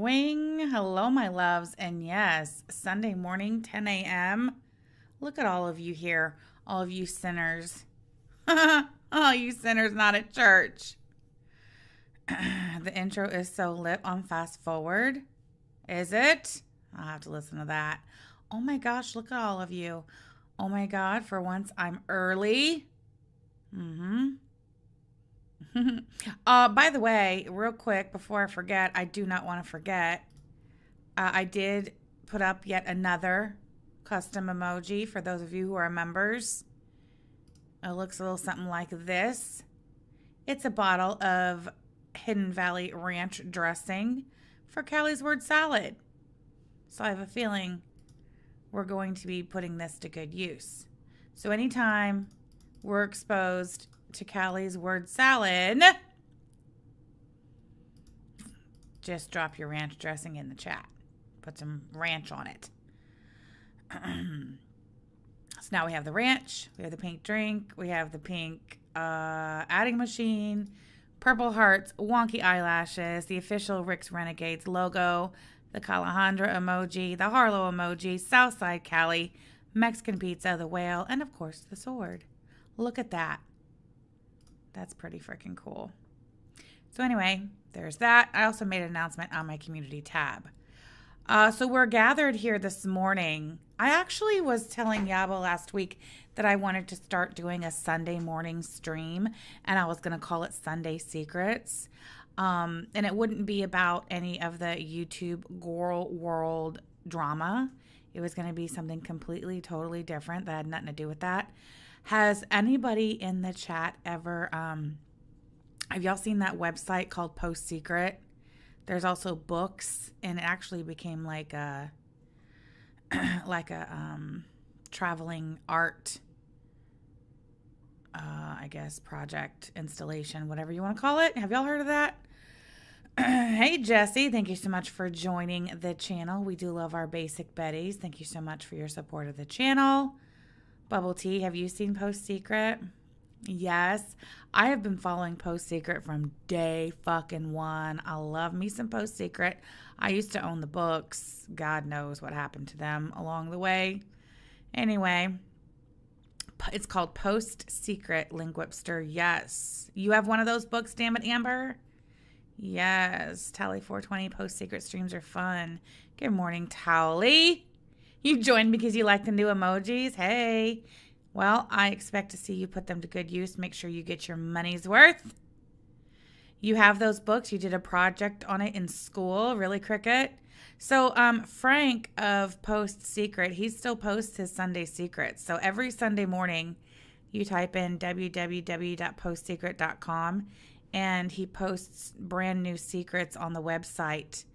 Wing. Hello, my loves. And yes, Sunday morning, 10 a.m. Look at all of you here, all of you sinners. All you sinners not at church. The intro is so lit on fast forward. Is it? I'll have to listen to that. Oh my gosh, look at all of you. Oh my God, for once I'm early. By the way, real quick, before I forget, I do not want to forget, I did put up yet another custom emoji for those of you who are members. It looks a little something like this. It's a bottle of Hidden Valley Ranch dressing for Callie's word salad. So I have a feeling we're going to be putting this to good use. So anytime we're exposed to Callie's word salad, just drop your ranch dressing in the chat. Put some ranch on it. So now we have the ranch, we have the pink drink, we have the pink adding machine, purple hearts, wonky eyelashes, the official Rick's Renegades logo, the Calandra emoji, the Harlow emoji, Southside Callie, Mexican pizza, the whale, and of course the sword. Look at that. That's pretty freaking cool. So anyway, there's that. I also made an announcement on my community tab. So we're gathered here this morning. I actually was telling Yaba last week that I wanted to start doing a Sunday morning stream, and I was going to call it Sunday Secrets. And it wouldn't be about any of the YouTube girl world drama. It was going to be something completely, totally different that had nothing to do with that. Has anybody in the chat ever, have y'all seen that website called Post Secret? There's also books, and it actually became like a traveling art, I guess, project, installation, whatever you want to call it. Have y'all heard of that? Hey, Jesse, thank you so much for joining the channel. We do love our basic Betties. Thank you so much for your support of the channel. Bubble Tea, have you seen Post Secret? Yes, I have been following Post Secret from day fucking one. I love me some Post Secret. I used to own the books. God knows what happened to them along the way. Anyway, it's called Post Secret, Linguipster. Yes. You have one of those books, damn it, Amber? Yes. Tally 420 Post Secret streams are fun. Good morning, Tally. You joined because you like the new emojis? Hey. Well, I expect to see you put them to good use. Make sure you get your money's worth. You have those books. You did a project on it in school. Really, Cricket? So Frank of Post Secret, he still posts his Sunday secrets. So every Sunday morning, you type in www.postsecret.com, and he posts brand new secrets on the website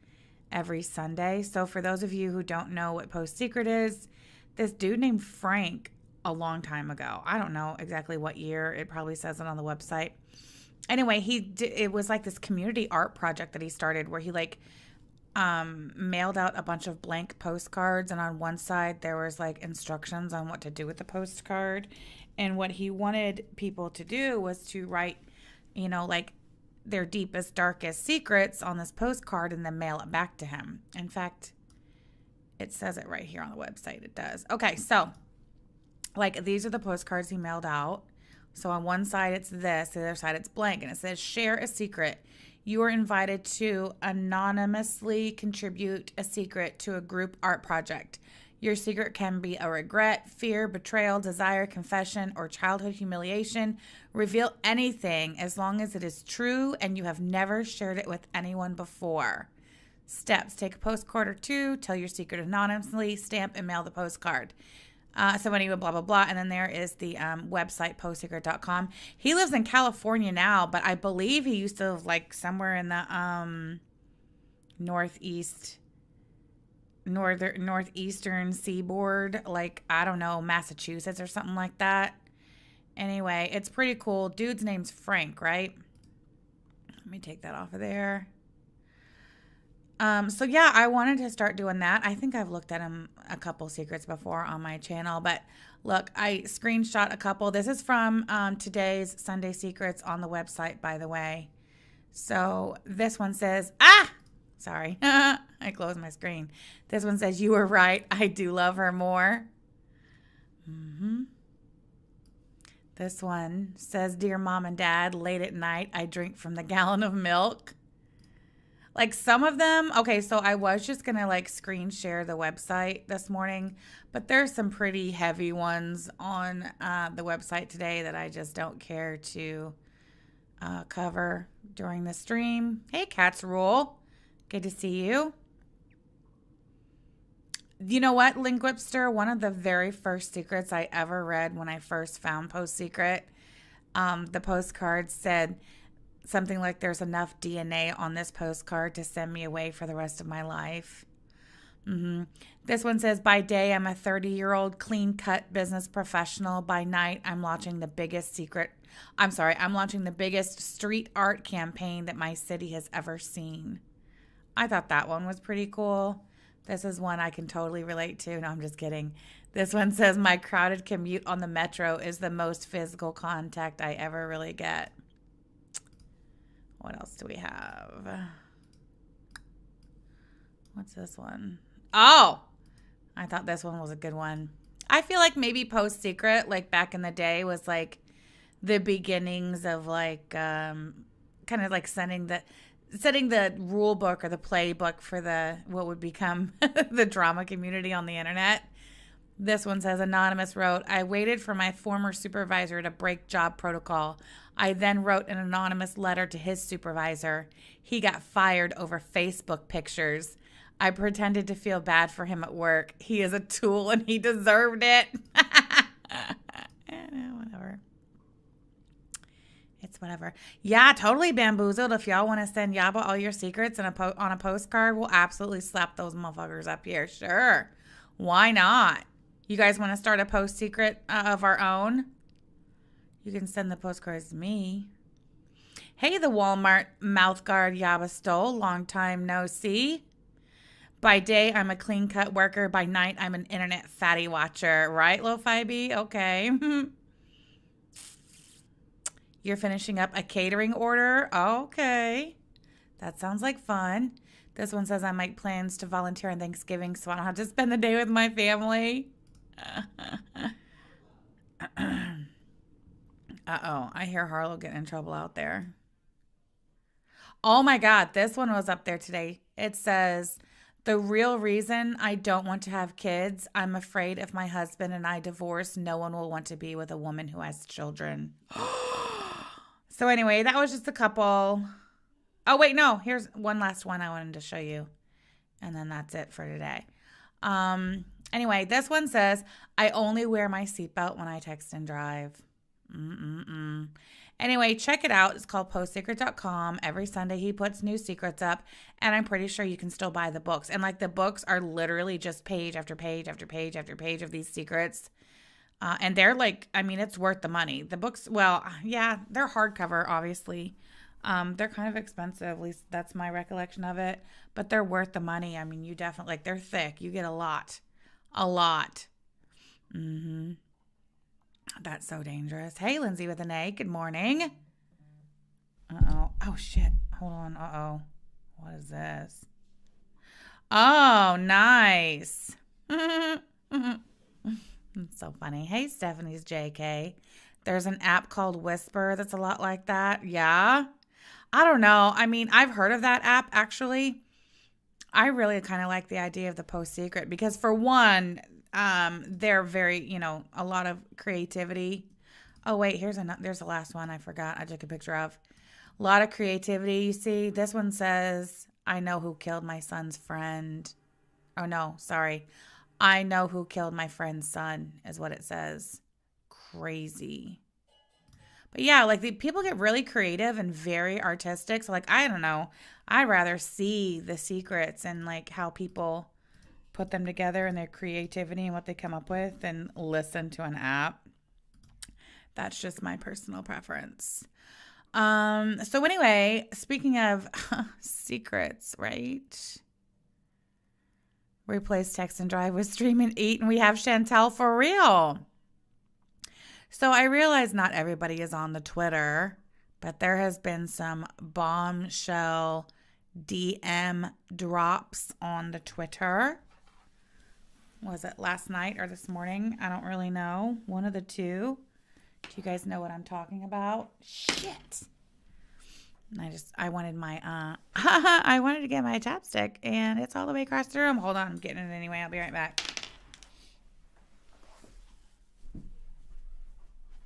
every Sunday. So for those of you who don't know what Post Secret is, this dude named Frank, a long time ago, I don't know exactly what year, it probably says it on the website. Anyway, it was like this community art project that he started where he mailed out a bunch of blank postcards, and on one side there was like instructions on what to do with the postcard, and what he wanted people to do was to write, like their deepest, darkest secrets on this postcard and then mail it back to him. In fact, it says it right here on the website. It does. Okay, so like these are the postcards he mailed out. So on one side it's this, the other side it's blank, and it says share a secret. You are invited to anonymously contribute a secret to a group art project. Your secret can be a regret, fear, betrayal, desire, confession, or childhood humiliation. Reveal anything as long as it is true and you have never shared it with anyone before. Steps: take a postcard or two, tell your secret anonymously, stamp and mail the postcard. So anyway, blah, blah, blah. And then there is the website, postsecret.com. He lives in California now, but I believe he used to live like somewhere in the northeastern seaboard, like, I don't know, Massachusetts or something like that. Anyway, it's pretty cool. Dude's name's Frank, right? Let me take that off of there. So yeah, I wanted to start doing that. I think I've looked at him a couple secrets before on my channel, but look, I screenshot a couple. This is from today's Sunday Secrets on the website, by the way. So this one says, Sorry. I closed my screen. This one says, you were right. I do love her more. This one says, dear mom and dad, late at night, I drink from the gallon of milk. Like some of them, okay, so I was just going to like screen share the website this morning, but there's some pretty heavy ones on the website today that I just don't care to cover during the stream. Hey, Cats Rule. Good to see you. You know what, Linguipster? One of the very first secrets I ever read when I first found Post Secret, the postcard said something like, there's enough DNA on this postcard to send me away for the rest of my life. This one says, by day, I'm a 30-year-old clean-cut business professional. By night, I'm launching the biggest street art campaign that my city has ever seen. I thought that one was pretty cool. This is one I can totally relate to. No, I'm just kidding. This one says, my crowded commute on the metro is the most physical contact I ever really get. What else do we have? What's this one? Oh, I thought this one was a good one. I feel like maybe Post Secret, like back in the day, was like the beginnings of like kind of like setting the rule book or the playbook for the what would become the drama community on the internet. This one says, Anonymous wrote, I waited for my former supervisor to break job protocol. I then wrote an anonymous letter to his supervisor. He got fired over Facebook pictures. I pretended to feel bad for him at work. He is a tool and he deserved it. Whatever. It's whatever. Yeah, totally bamboozled. If y'all want to send Yaba all your secrets on a postcard, we'll absolutely slap those motherfuckers up here. Sure. Why not? You guys want to start a Post Secret of our own? You can send the postcards to me. Hey, the Walmart mouthguard Yaba stole. Long time no see. By day, I'm a clean-cut worker. By night, I'm an internet fatty watcher. Right, Lo-Fi B? Okay. You're finishing up a catering order? Okay. That sounds like fun. This one says I make plans to volunteer on Thanksgiving so I don't have to spend the day with my family. Uh-oh. I hear Harlow getting in trouble out there. Oh, my God. This one was up there today. It says, the real reason I don't want to have kids, I'm afraid if my husband and I divorce, no one will want to be with a woman who has children. So anyway, that was just a couple. Oh, wait, no. Here's one last one I wanted to show you. And then that's it for today. Anyway, this one says, I only wear my seatbelt when I text and drive. Anyway, check it out. It's called postsecret.com. Every Sunday he puts new secrets up, and I'm pretty sure you can still buy the books. And like the books are literally just page after page after page after page of these secrets. And they're like, I mean, it's worth the money. The books, well, yeah, they're hardcover, obviously. They're kind of expensive, at least that's my recollection of it. But they're worth the money. I mean, you definitely, like, they're thick. You get a lot. A lot. That's so dangerous. Hey, Lindsay with an A. Good morning. Uh-oh. Oh, shit. Hold on. Uh-oh. What is this? Oh, nice. It's so funny. Hey, Stephanie's JK. There's an app called Whisper that's a lot like that. Yeah. I don't know. I mean, I've heard of that app, actually. I really kind of like the idea of the Post Secret because, for one, they're very, a lot of creativity. Oh, wait, there's the last one I forgot. I took a picture of. A lot of creativity, you see. This one says, I know who killed my son's friend. Oh, no, sorry. I know who killed my friend's son is what it says. Crazy. But yeah, like the people get really creative and very artistic. So like, I don't know. I'd rather see the secrets and like how people put them together and their creativity and what they come up with than listen to an app. That's just my personal preference. So anyway, speaking of secrets, right? Replace text and drive with stream and eat, and we have Chantel for real. So I realize not everybody is on the Twitter, but there has been some bombshell DM drops on the Twitter. Was it last night or this morning? I don't really know. One of the two. Do you guys know what I'm talking about? Shit. I wanted my, I wanted to get my chapstick and it's all the way across the room. Hold on, I'm getting it anyway. I'll be right back.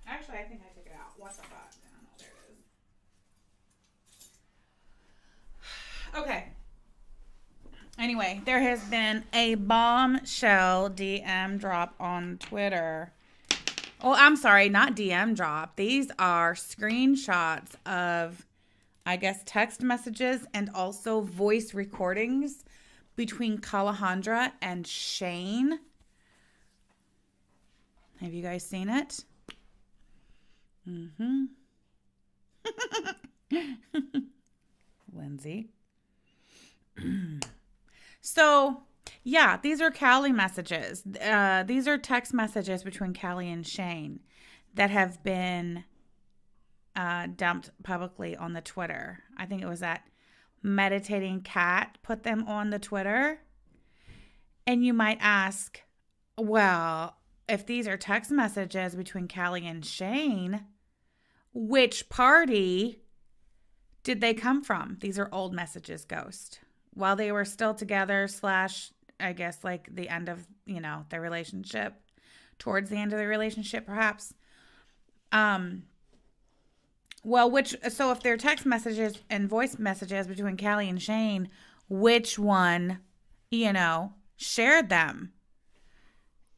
Actually, I think I took it out. What's up? I don't know. There it is. Okay. Anyway, there has been a bombshell DM drop on Twitter. Oh, I'm sorry, not DM drop. These are screenshots of, I guess, text messages and also voice recordings between Callie and Shane. Have you guys seen it? Mm-hmm. Lindsay. So, yeah, these are Callie messages. These are text messages between Callie and Shane that have been dumped publicly on the Twitter. I think it was that Meditating Cat put them on the Twitter. And you might ask, well, if these are text messages between Callie and Shane, which party did they come from? These are old messages, Ghost. While they were still together / I guess like the end of, their relationship, towards the end of the relationship, perhaps. So if they're text messages and voice messages between Callie and Shane, which one, shared them?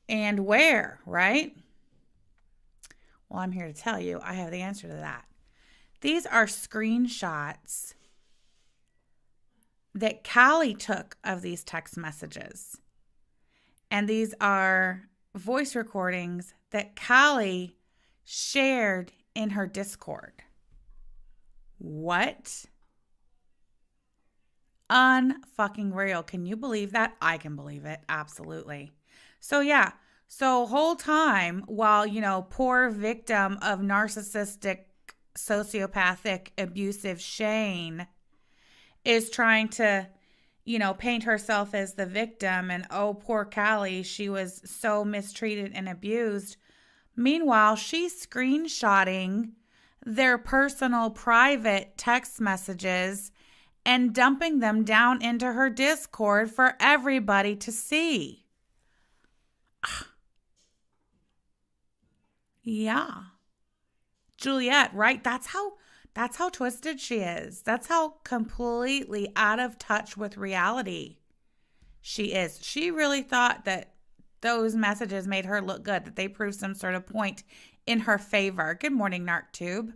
And where, right? Well, I'm here to tell you, I have the answer to that. These are screenshots that Callie took of these text messages. And these are voice recordings that Callie shared in her Discord. What? Unfucking real. Can you believe that? I can believe it. Absolutely. So yeah. So whole time while, poor victim of narcissistic, sociopathic, abusive Shane is trying to, paint herself as the victim and, oh, poor Callie, she was so mistreated and abused. Meanwhile, she's screenshotting their personal private text messages and dumping them down into her Discord for everybody to see. Yeah. Juliet, right? That's how twisted she is. That's how completely out of touch with reality she is. She really thought that those messages made her look good, that they proved some sort of point in her favor. Good morning, NarcTube.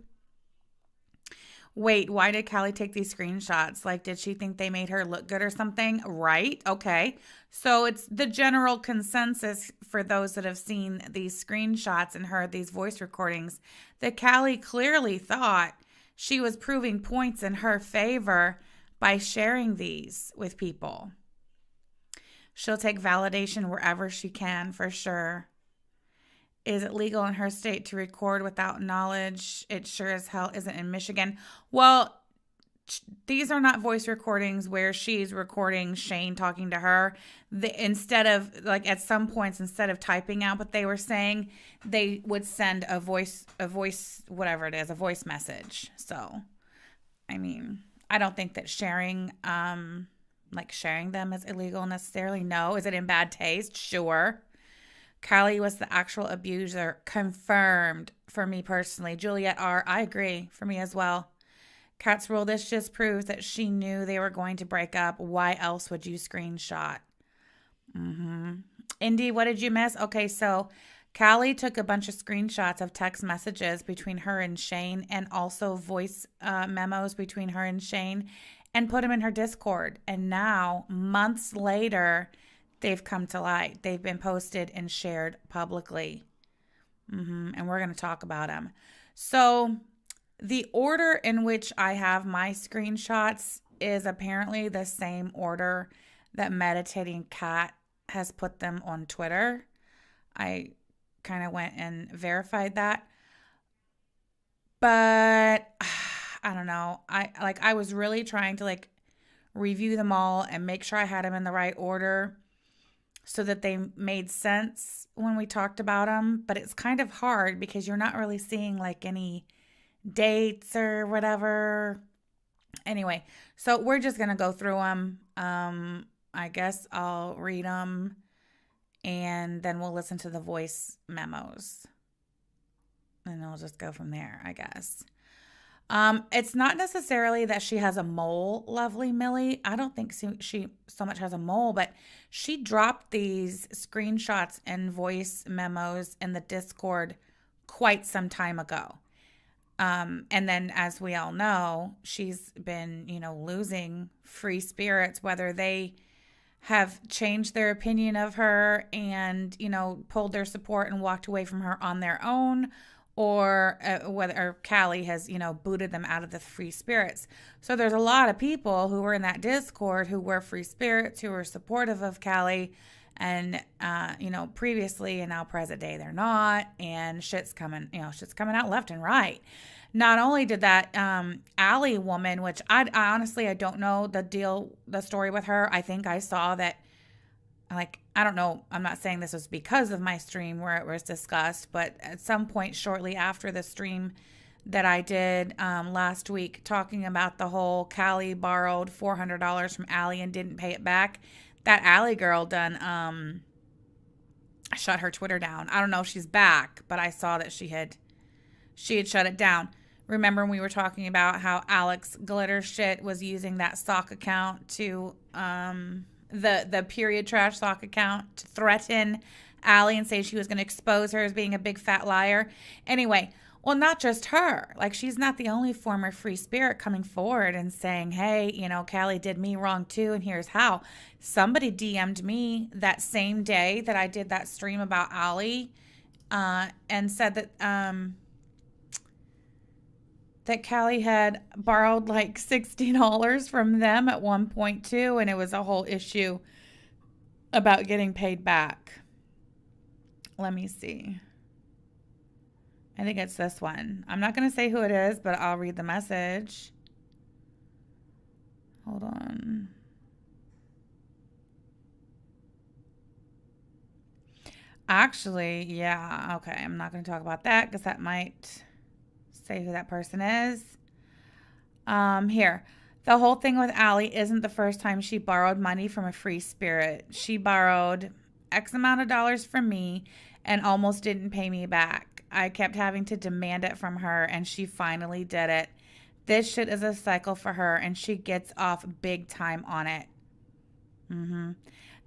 Wait, why did Callie take these screenshots? Like, did she think they made her look good or something? Right. Okay. So it's the general consensus for those that have seen these screenshots and heard these voice recordings that Callie clearly thought she was proving points in her favor by sharing these with people. She'll take validation wherever she can, for sure. Is it legal in her state to record without knowledge? It sure as hell isn't in Michigan. Well, these are not voice recordings where she's recording Shane talking to her. Instead of, like, at some points, instead of typing out what they were saying, they would send a voice, whatever it is, a voice message. So, I mean, I don't think that sharing them is illegal necessarily. No. Is it in bad taste? Sure. Callie was the actual abuser. Confirmed for me personally. Juliet R., I agree. For me as well. Cat's Rule, this just proves that she knew they were going to break up. Why else would you screenshot? Indy, what did you miss? Okay, so Callie took a bunch of screenshots of text messages between her and Shane and also voice memos between her and Shane and put them in her Discord. And now, months later, they've come to light. They've been posted and shared publicly. And we're going to talk about them. So the order in which I have my screenshots is apparently the same order that Meditating Cat has put them on Twitter. I kind of went and verified that. But I don't know. I was really trying to review them all and make sure I had them in the right order so that they made sense when we talked about them. But it's kind of hard because you're not really seeing like any dates or whatever. Anyway, so we're just going to go through them. I guess I'll read them and then we'll listen to the voice memos. And we'll just go from there, I guess. It's not necessarily that she has a mole, lovely Millie. I don't think she so much has a mole, but she dropped these screenshots and voice memos in the Discord quite some time ago. And then, as we all know, she's been, losing free spirits, whether they have changed their opinion of her and, pulled their support and walked away from her on their own, or whether Callie has, booted them out of the free spirits. So there's a lot of people who were in that Discord who were free spirits, who were supportive of Callie, and, previously and now present day, they're not, and shit's coming out left and right. Not only did that Allie woman, which I honestly, I don't know the story with her. I think I saw that, I don't know. I'm not saying this was because of my stream where it was discussed, but at some point shortly after the stream that I did last week talking about the whole Callie borrowed $400 from Allie and didn't pay it back, that Allie girl done shut her Twitter down. I don't know if she's back, but I saw that she had shut it down. Remember when we were talking about how Alex Glitter shit was using that sock account to the period trash sock account to threaten Allie and say she was going to expose her as being a big fat liar. Anyway, well, not just her. She's not the only former free spirit coming forward and saying, hey, Callie did me wrong too, and here's how. Somebody DM'd me that same day that I did that stream about Allie and said that Callie had borrowed $60 from them at one point too, and it was a whole issue about getting paid back. Let me see. I think it's this one. I'm not going to say who it is, but I'll read the message. Hold on. Actually, yeah, okay. I'm not going to talk about that because that might say who that person is. Here. The whole thing with Allie isn't the first time she borrowed money from a free spirit. She borrowed X amount of dollars from me and almost didn't pay me back. I kept having to demand it from her, and she finally did it. This shit is a cycle for her, and she gets off big time on it.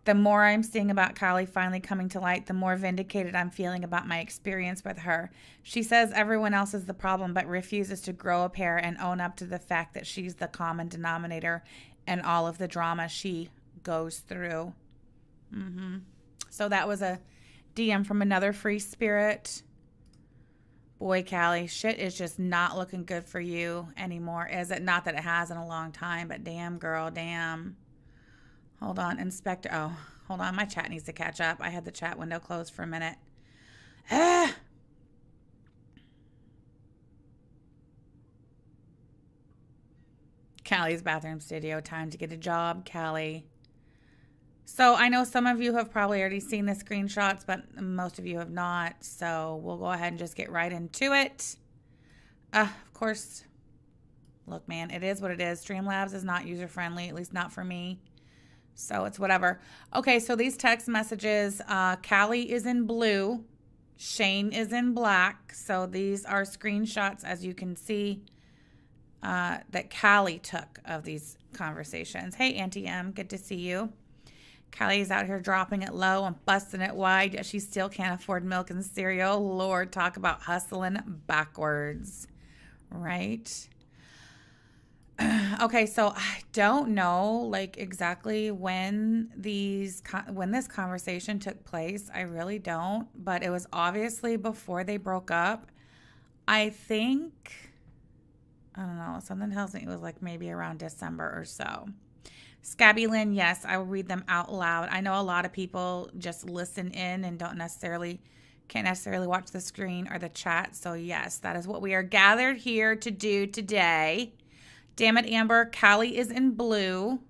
The more I'm seeing about Callie finally coming to light, the more vindicated I'm feeling about my experience with her. She says everyone else is the problem, but refuses to grow a pair and own up to the fact that she's the common denominator in all of the drama she goes through. So that was a DM from another free spirit. Boy, Callie, shit is just not looking good for you anymore, is it? Not that it has in a long time, but damn, girl, damn. Hold on, Inspector. Oh, hold on. My chat needs to catch up. I had the chat window closed for a minute. Callie's bathroom studio. Time to get a job, Callie. So I know some of you have probably already seen the screenshots, but most of you have not. So we'll go ahead and just get right into it. Of course, look, man, it is what it is. Streamlabs is not user-friendly, at least not for me. So it's whatever. Okay, so these text messages, Callie is in blue. Shane is in black. So these are screenshots, as you can see, that Callie took of these conversations. Hey, Auntie M, good to see you. Callie is out here dropping it low and busting it wide, yet she still can't afford milk and cereal. Lord, talk about hustling backwards, right? Okay, so I don't know exactly when this conversation took place. I really don't, but it was obviously before they broke up. I think, I don't know, something tells me it was maybe around December or so. Scabby Lynn, yes, I will read them out loud. I know a lot of people just listen in and can't necessarily watch the screen or the chat. So yes, that is what we are gathered here to do today. Damn it, Amber. Callie is in blue.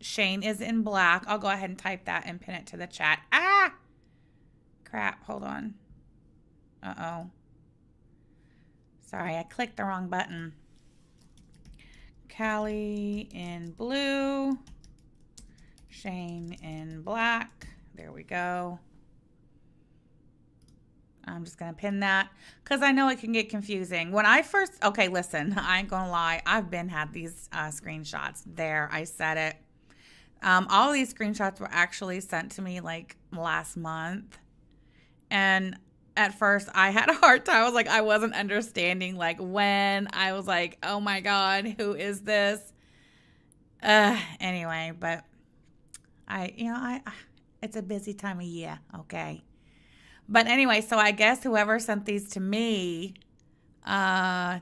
Shane is in black. I'll go ahead and type that and pin it to the chat. Ah! Crap. Hold on. Uh-oh. Sorry, I clicked the wrong button. Callie in blue. Shane in black. There we go. I'm just going to pin that because I know it can get confusing. When I first, okay, listen, I ain't going to lie. I've had these screenshots there. I said it. All of these screenshots were actually sent to me like last month. And at first I had a hard time. I was like, I wasn't understanding like when I was like, oh my God, who is this? Anyway, but it's a busy time of year. Okay. But anyway, so I guess whoever sent these to me got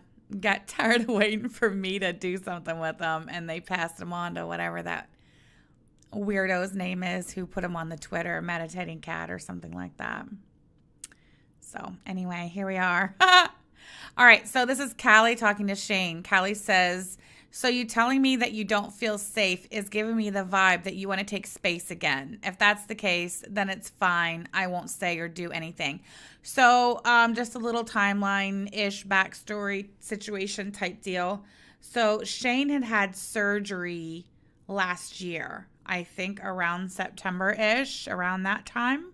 tired of waiting for me to do something with them, and they passed them on to whatever that weirdo's name is who put them on the Twitter, Meditating Cat or something like that. So anyway, here we are. All right, so this is Callie talking to Shane. Callie says, so you telling me that you don't feel safe is giving me the vibe that you want to take space again. If that's the case, then it's fine. I won't say or do anything. So just a little timeline-ish backstory situation type deal. So Shane had surgery last year, I think around September-ish, around that time.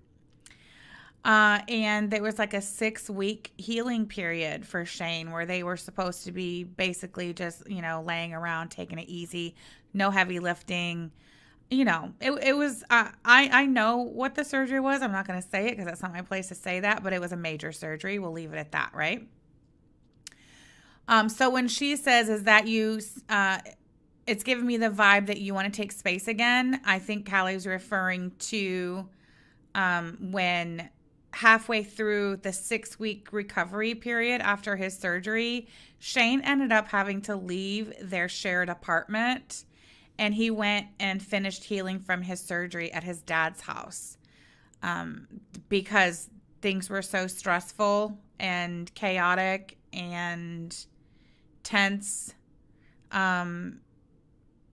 And there was like a 6-week healing period for Shane where they were supposed to be basically just, laying around, taking it easy, no heavy lifting. It was, I know what the surgery was. I'm not going to say it because that's not my place to say that, but it was a major surgery. We'll leave it at that, right? So when she says, is that you, it's giving me the vibe that you want to take space again. I think Callie's referring to, when halfway through the 6-week recovery period after his surgery, Shane ended up having to leave their shared apartment, and he went and finished healing from his surgery at his dad's house because things were so stressful and chaotic and tense at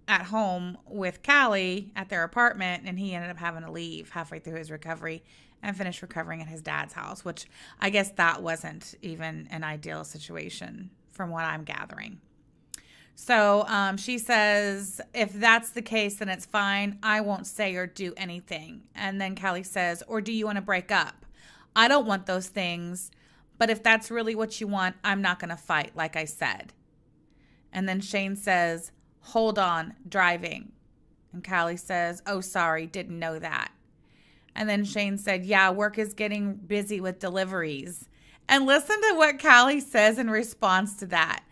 home with Callie at their apartment, and he ended up having to leave halfway through his recovery and finish recovering at his dad's house, which I guess that wasn't even an ideal situation from what I'm gathering. So she says, if that's the case, then it's fine. I won't say or do anything. And then Callie says, or do you want to break up? I don't want those things, but if that's really what you want, I'm not going to fight, like I said. And then Shane says, hold on, driving. And Callie says, oh, sorry, didn't know that. And then Shane said, yeah, work is getting busy with deliveries. And listen to what Callie says in response to that.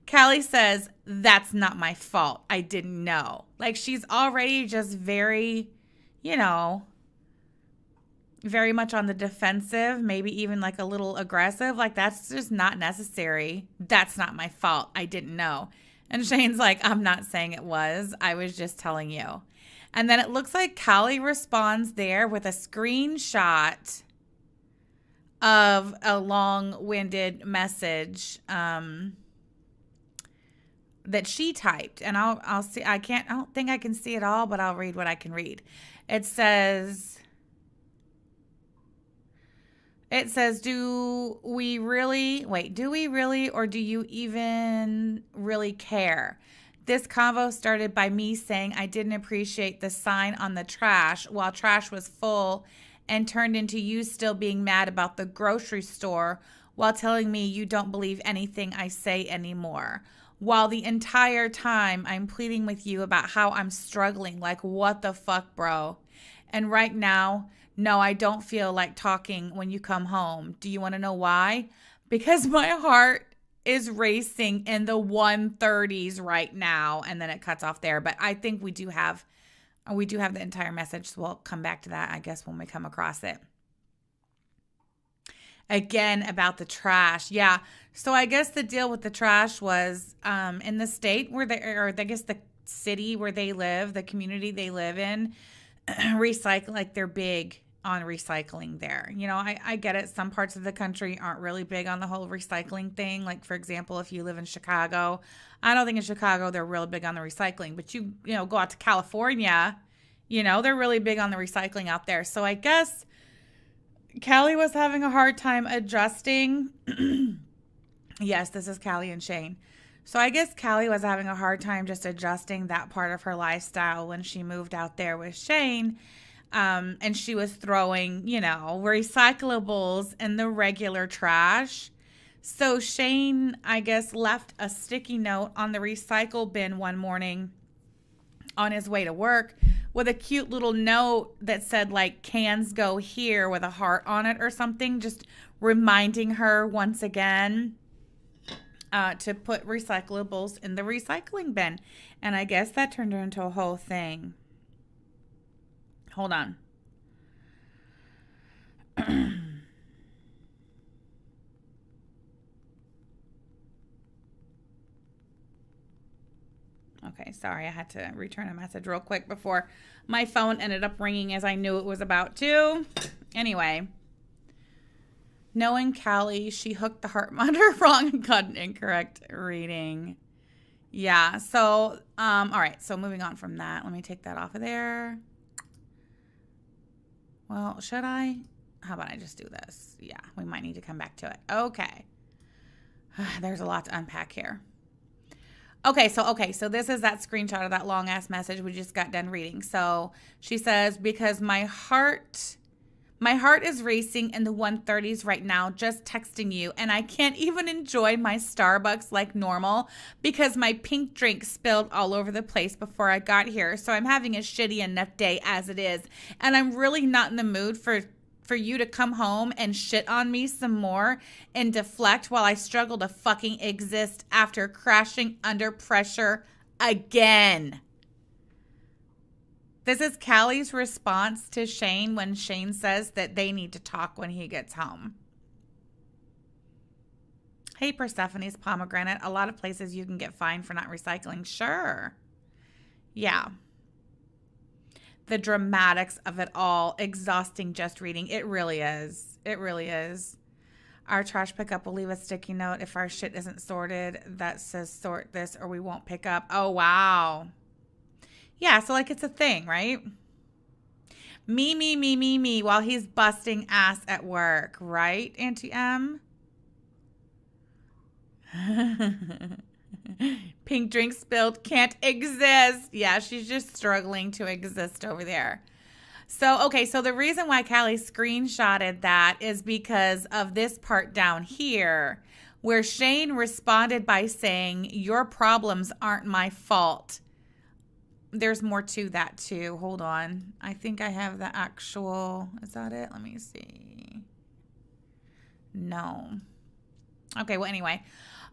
Callie says, that's not my fault. I didn't know. Like, she's already just very, very much on the defensive, maybe even like a little aggressive. Like, that's just not necessary. That's not my fault. I didn't know. And Shane's like, I'm not saying it was. I was just telling you. And then it looks like Callie responds there with a screenshot of a long-winded message that she typed. And I'll see. I don't think I can see it all, but I'll read what I can read. It says, do we really, or do you even really care? This convo started by me saying I didn't appreciate the sign on the trash while trash was full, and turned into you still being mad about the grocery store while telling me you don't believe anything I say anymore. While the entire time I'm pleading with you about how I'm struggling, like what the fuck, bro? And right now, no, I don't feel like talking when you come home. Do you want to know why? Because my heart is racing in the 130s right now, and then it cuts off there. But I think we do have the entire message, so we'll come back to that, I guess, when we come across it. Again, about the trash. Yeah, so I guess the deal with the trash was in the state where or I guess the city where they live, the community they live in, recycle, like they're big on recycling there. You know, I get it. Some parts of the country aren't really big on the whole recycling thing. Like, for example, if you live in Chicago, I don't think in Chicago they're real big on the recycling. But you know, go out to California, you know, they're really big on the recycling out there. So I guess Callie was having a hard time adjusting. Yes, this is Callie and Shane. So I guess Callie was having a hard time just adjusting that part of her lifestyle when she moved out there with Shane. And she was throwing, you know, recyclables in the regular trash. So Shane, I guess, left a sticky note on the recycle bin one morning on his way to work with a cute little note that said, like, cans go here with a heart on it or something, just reminding her once again to put recyclables in the recycling bin. And I guess that turned her into a whole thing. Hold on. Okay, sorry. I had to return a message real quick before my phone ended up ringing as I knew it was about to. Anyway. Knowing Callie, she hooked the heart monitor wrong and got an incorrect reading. Yeah, so, all right. So moving on from that. Let me take that off of there. Well, should I? How about I just do this? Yeah, we might need to come back to it. Okay. There's a lot to unpack here. Okay, so this is that screenshot of that long-ass message we just got done reading. So she says, because my heart is racing in the 130s right now, just texting you, and I can't even enjoy my Starbucks like normal because my pink drink spilled all over the place before I got here. So I'm having a shitty enough day as it is, and I'm really not in the mood for you to come home and shit on me some more and deflect while I struggle to fucking exist after crashing under pressure again. This is Callie's response to Shane when Shane says that they need to talk when he gets home. Hey, Persephone's pomegranate. A lot of places you can get fined for not recycling. Sure. Yeah. The dramatics of it all. Exhausting just reading. It really is. It really is. Our trash pickup will leave a sticky note if our shit isn't sorted that says sort this or we won't pick up. Oh, wow. Yeah, so like it's a thing, right? Me, while he's busting ass at work, right, Auntie M? Pink drink spilled, can't exist. Yeah, she's just struggling to exist over there. So, okay, so the reason why Callie screenshotted that is because of this part down here where Shane responded by saying, your problems aren't my fault. There's more to that too. Hold on. I think I have the actual, is that it? Let me see. No. Okay, well, anyway.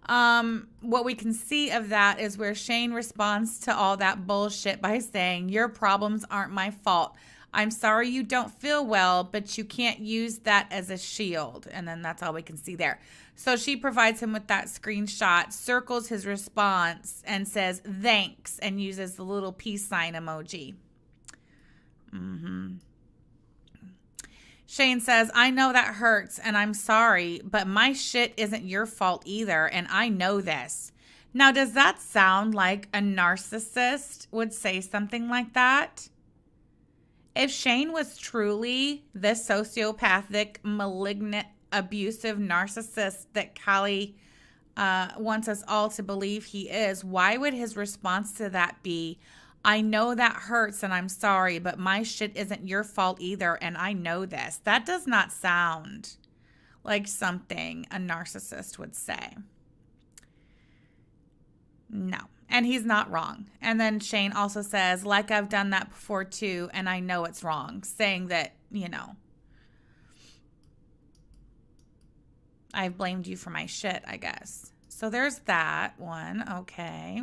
What we can see of that is where Shane responds to all that bullshit by saying, your problems aren't my fault. I'm sorry you don't feel well, but you can't use that as a shield. And then that's all we can see there. So she provides him with that screenshot, circles his response, and says, thanks, and uses the little peace sign emoji. Shane says, I know that hurts, and I'm sorry, but my shit isn't your fault either, and I know this. Now, does that sound like a narcissist would say something like that? If Shane was truly the sociopathic, malignant, abusive narcissist that Callie wants us all to believe he is, why would his response to that be, I know that hurts and I'm sorry, but my shit isn't your fault either, and I know this? That does not sound like something a narcissist would say. No. And he's not wrong. And then Shane also says, like I've done that before too, and I know it's wrong. Saying that, you know, I've blamed you for my shit, I guess. So there's that one. Okay.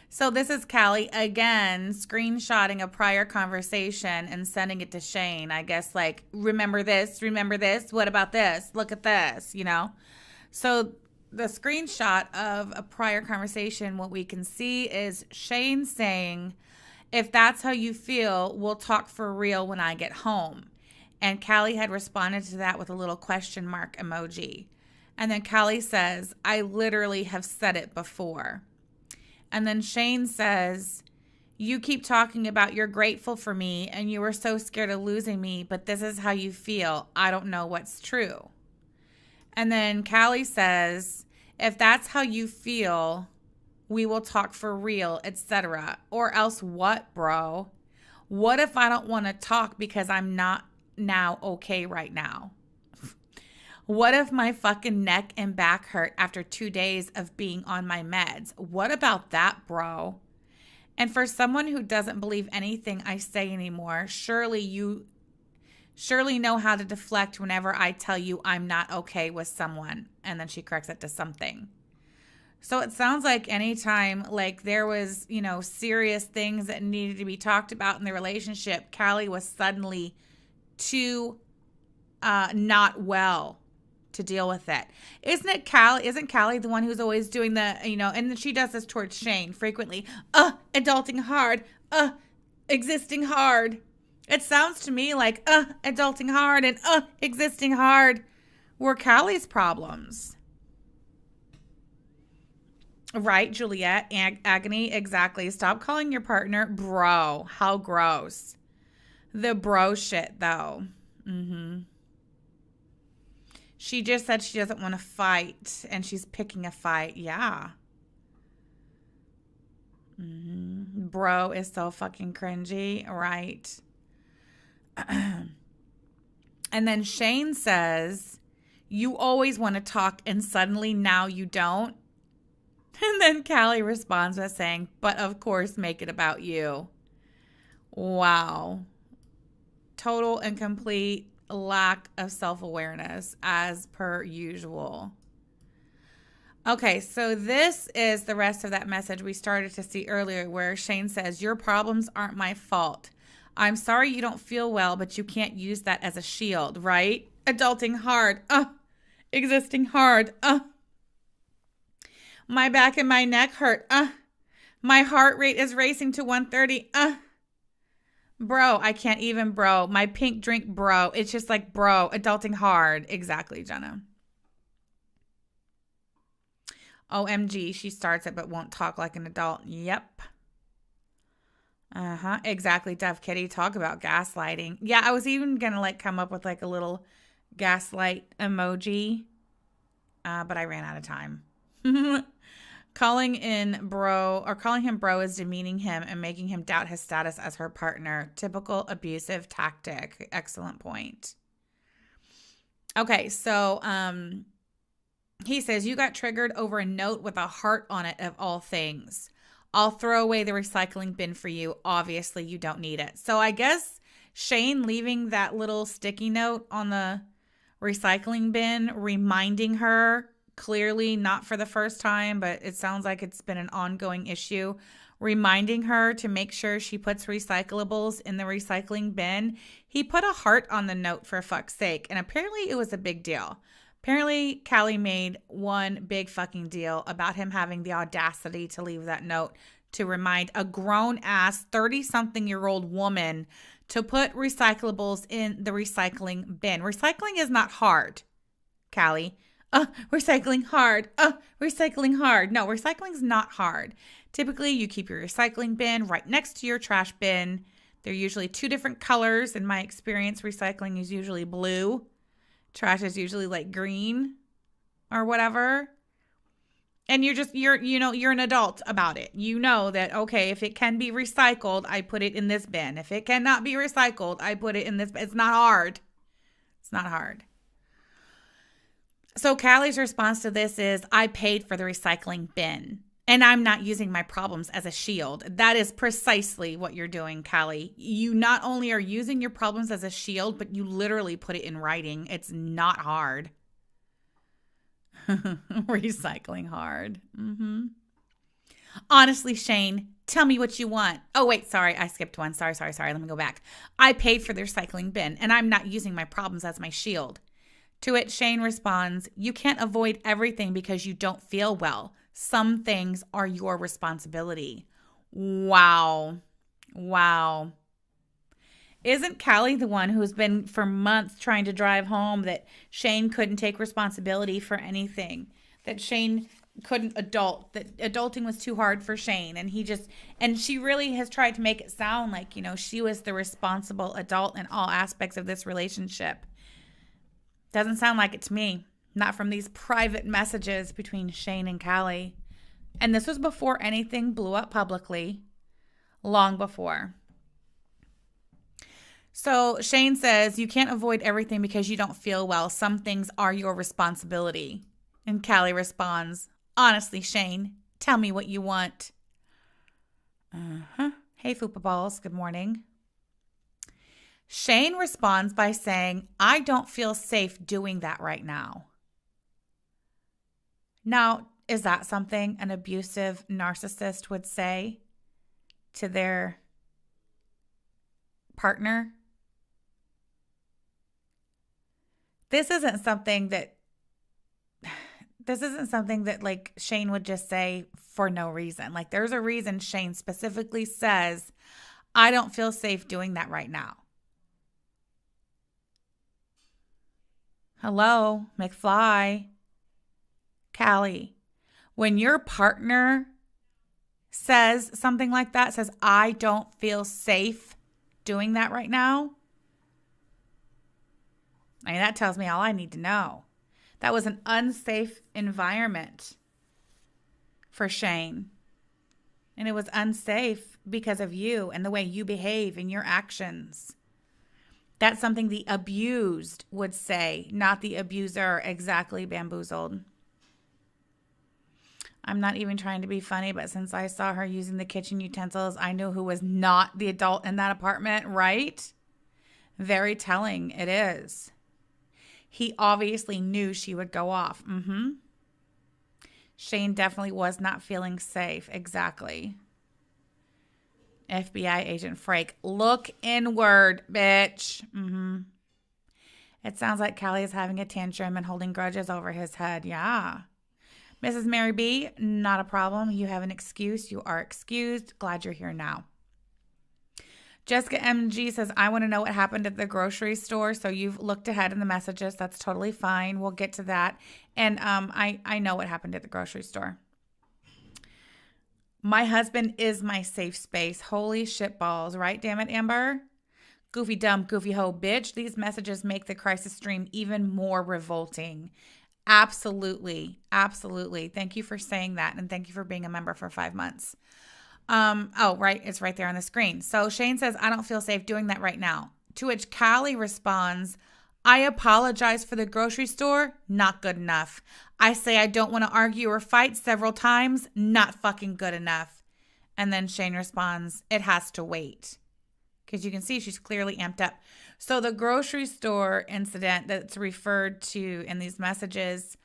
So this is Callie again screenshotting a prior conversation and sending it to Shane. I guess like, remember this, what about this? Look at this, you know? So the screenshot of a prior conversation, what we can see is Shane saying, if that's how you feel, we'll talk for real when I get home. And Callie had responded to that with a little question mark emoji. And then Callie says, I literally have said it before. And then Shane says, you keep talking about you're grateful for me and you were so scared of losing me, but this is how you feel. I don't know what's true. And then Callie says, if that's how you feel, we will talk for real, etc. Or else what, bro? What if I don't want to talk because I'm not now okay right now? What if my fucking neck and back hurt after 2 days of being on my meds? What about that, bro? And for someone who doesn't believe anything I say anymore, surely you know how to deflect whenever I tell you I'm not okay with someone. And then she corrects it to something. So it sounds like anytime like there was, serious things that needed to be talked about in the relationship, Callie was suddenly too not well to deal with it. Isn't Callie the one who's always doing the, and she does this towards Shane frequently. Adulting hard. Existing hard. It sounds to me like adulting hard and existing hard were Callie's problems. Right, Juliet? Agony, exactly. Stop calling your partner bro. How gross. The bro shit, though. She just said she doesn't want to fight, and she's picking a fight. Yeah. Bro is so fucking cringy, right? And then Shane says, you always want to talk, and suddenly now you don't. And then Callie responds by saying, but of course, make it about you. Wow. Total and complete lack of self-awareness as per usual. Okay, so this is the rest of that message we started to see earlier where Shane says, your problems aren't my fault. I'm sorry you don't feel well, but you can't use that as a shield, right? Adulting hard. Existing hard. My back and my neck hurt. My heart rate is racing to 130. Bro, I can't even, bro. My pink drink, bro. It's just like, bro, adulting hard. Exactly, Jenna. OMG, she starts it but won't talk like an adult. Yep. Exactly, Dove Kitty. Talk about gaslighting. Yeah, I was even going to come up with a little gaslight emoji, but I ran out of time. Calling him bro is demeaning him and making him doubt his status as her partner. Typical abusive tactic. Excellent point. Okay, so he says, you got triggered over a note with a heart on it of all things. I'll throw away the recycling bin for you. Obviously, you don't need it. So I guess Shane leaving that little sticky note on the recycling bin, reminding her, clearly not for the first time, but it sounds like it's been an ongoing issue, reminding her to make sure she puts recyclables in the recycling bin. He put a heart on the note for fuck's sake, and apparently it was a big deal. Apparently, Callie made one big fucking deal about him having the audacity to leave that note to remind a grown-ass 30-something-year-old woman to put recyclables in the recycling bin. Recycling is not hard, Callie. Recycling hard. Recycling hard. No, recycling's not hard. Typically, you keep your recycling bin right next to your trash bin. They're usually 2 different colors. In my experience, recycling is usually blue. Trash is usually green or whatever. And you're an adult about it. You know that, okay, if it can be recycled, I put it in this bin. If it cannot be recycled, I put it in this bin. It's not hard. It's not hard. So Callie's response to this is, I paid for the recycling bin and I'm not using my problems as a shield. That is precisely what you're doing, Callie. You not only are using your problems as a shield, but you literally put it in writing. It's not hard. Recycling hard. Honestly, Shane, tell me what you want. Oh, wait, sorry. I skipped one. Sorry. Let me go back. I paid for the recycling bin and I'm not using my problems as my shield. To which Shane responds, you can't avoid everything because you don't feel well. Some things are your responsibility. Wow. Wow. Isn't Callie the one who's been for months trying to drive home that Shane couldn't take responsibility for anything? That Shane couldn't adult, that adulting was too hard for Shane. And she really has tried to make it sound like, she was the responsible adult in all aspects of this relationship. Doesn't sound like it to me. Not from these private messages between Shane and Callie. And this was before anything blew up publicly. Long before. So Shane says, you can't avoid everything because you don't feel well. Some things are your responsibility. And Callie responds, honestly, Shane, tell me what you want. Hey, Fupa Balls. Good morning. Shane responds by saying, I don't feel safe doing that right now. Now, is that something an abusive narcissist would say to their partner? This isn't something that like Shane would just say for no reason. Like there's a reason Shane specifically says, I don't feel safe doing that right now. Hello, McFly. Callie, when your partner says something like that, says, I don't feel safe doing that right now, I mean, that tells me all I need to know. That was an unsafe environment for Shane. And it was unsafe because of you and the way you behave and your actions. That's something the abused would say, not the abuser. Exactly, Bamboozled. I'm not even trying to be funny, but since I saw her using the kitchen utensils, I knew who was not the adult in that apartment, right? Very telling, it is. He obviously knew she would go off. Shane definitely was not feeling safe. Exactly. FBI agent Frake, look inward, bitch. It sounds like Callie is having a tantrum and holding grudges over his head. Yeah. Mrs. Mary B, not a problem. You have an excuse. You are excused. Glad you're here now. Jessica MG says, I want to know what happened at the grocery store. So you've looked ahead in the messages. That's totally fine. We'll get to that. And I know what happened at the grocery store. My husband is my safe space. Holy shit balls. Right? Damn it, Amber? Goofy dumb, goofy hoe bitch. These messages make the crisis stream even more revolting. Absolutely. Absolutely. Thank you for saying that. And thank you for being a member for 5 months. Oh, right. It's right there on the screen. So Shane says, I don't feel safe doing that right now. To which Callie responds, I apologize for the grocery store. Not good enough. I say I don't want to argue or fight several times. Not fucking good enough. And then Shane responds, it has to wait. Because you can see she's clearly amped up. So the grocery store incident that's referred to in these messages,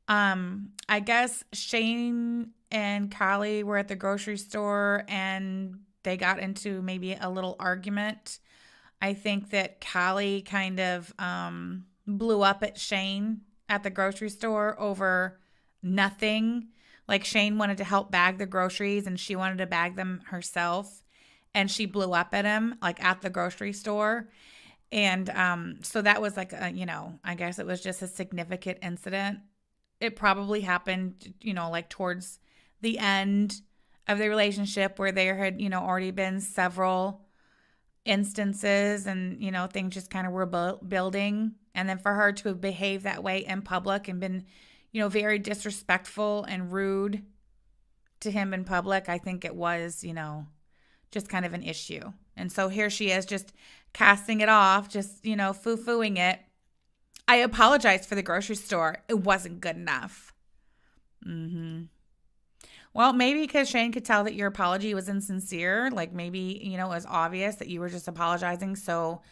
I guess Shane and Callie were at the grocery store and they got into maybe a little argument. I think that Callie kind of blew up at Shane at the grocery store over nothing. Like Shane wanted to help bag the groceries and she wanted to bag them herself. And she blew up at him like at the grocery store. And so that was like, I guess it was just a significant incident. It probably happened, like towards the end of the relationship where there had, already been several instances and, things just kind of were building. And then for her to behave that way in public and been, very disrespectful and rude to him in public, I think it was, just kind of an issue. And so here she is just casting it off, just, foo-fooing it. I apologize for the grocery store. It wasn't good enough. Well, maybe because Shane could tell that your apology was insincere. Like maybe, it was obvious that you were just apologizing so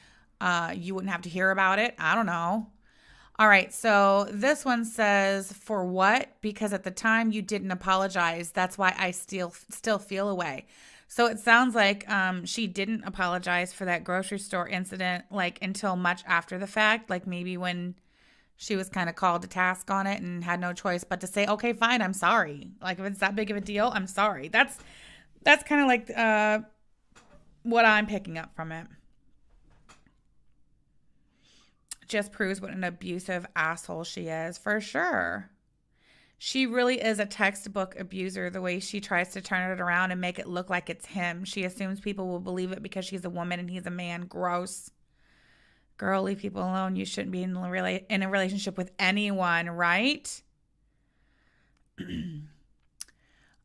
you wouldn't have to hear about it. I don't know. All right. So this one says, for what? Because at the time you didn't apologize. That's why I still feel away. So it sounds like she didn't apologize for that grocery store incident like until much after the fact, like maybe when she was kind of called to task on it and had no choice but to say, okay, fine, I'm sorry. Like, if it's that big of a deal, I'm sorry. That's kind of like what I'm picking up from it. Just proves what an abusive asshole she is, for sure. She really is a textbook abuser, the way she tries to turn it around and make it look like it's him. She assumes people will believe it because she's a woman and he's a man. Gross. Girl, leave people alone. You shouldn't be in a relationship with anyone, right?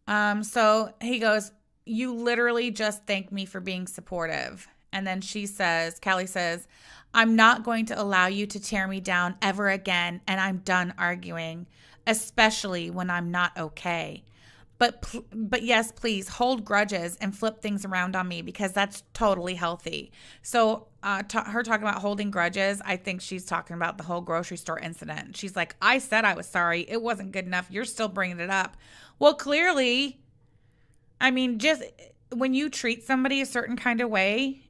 So he goes, you literally just thanked me for being supportive. And then Callie says, I'm not going to allow you to tear me down ever again, and I'm done arguing, especially when I'm not okay. But yes, please hold grudges and flip things around on me, because that's totally healthy. So her talking about holding grudges, I think she's talking about the whole grocery store incident. She's like, I said I was sorry. It wasn't good enough. You're still bringing it up. Well, clearly, I mean, just when you treat somebody a certain kind of way,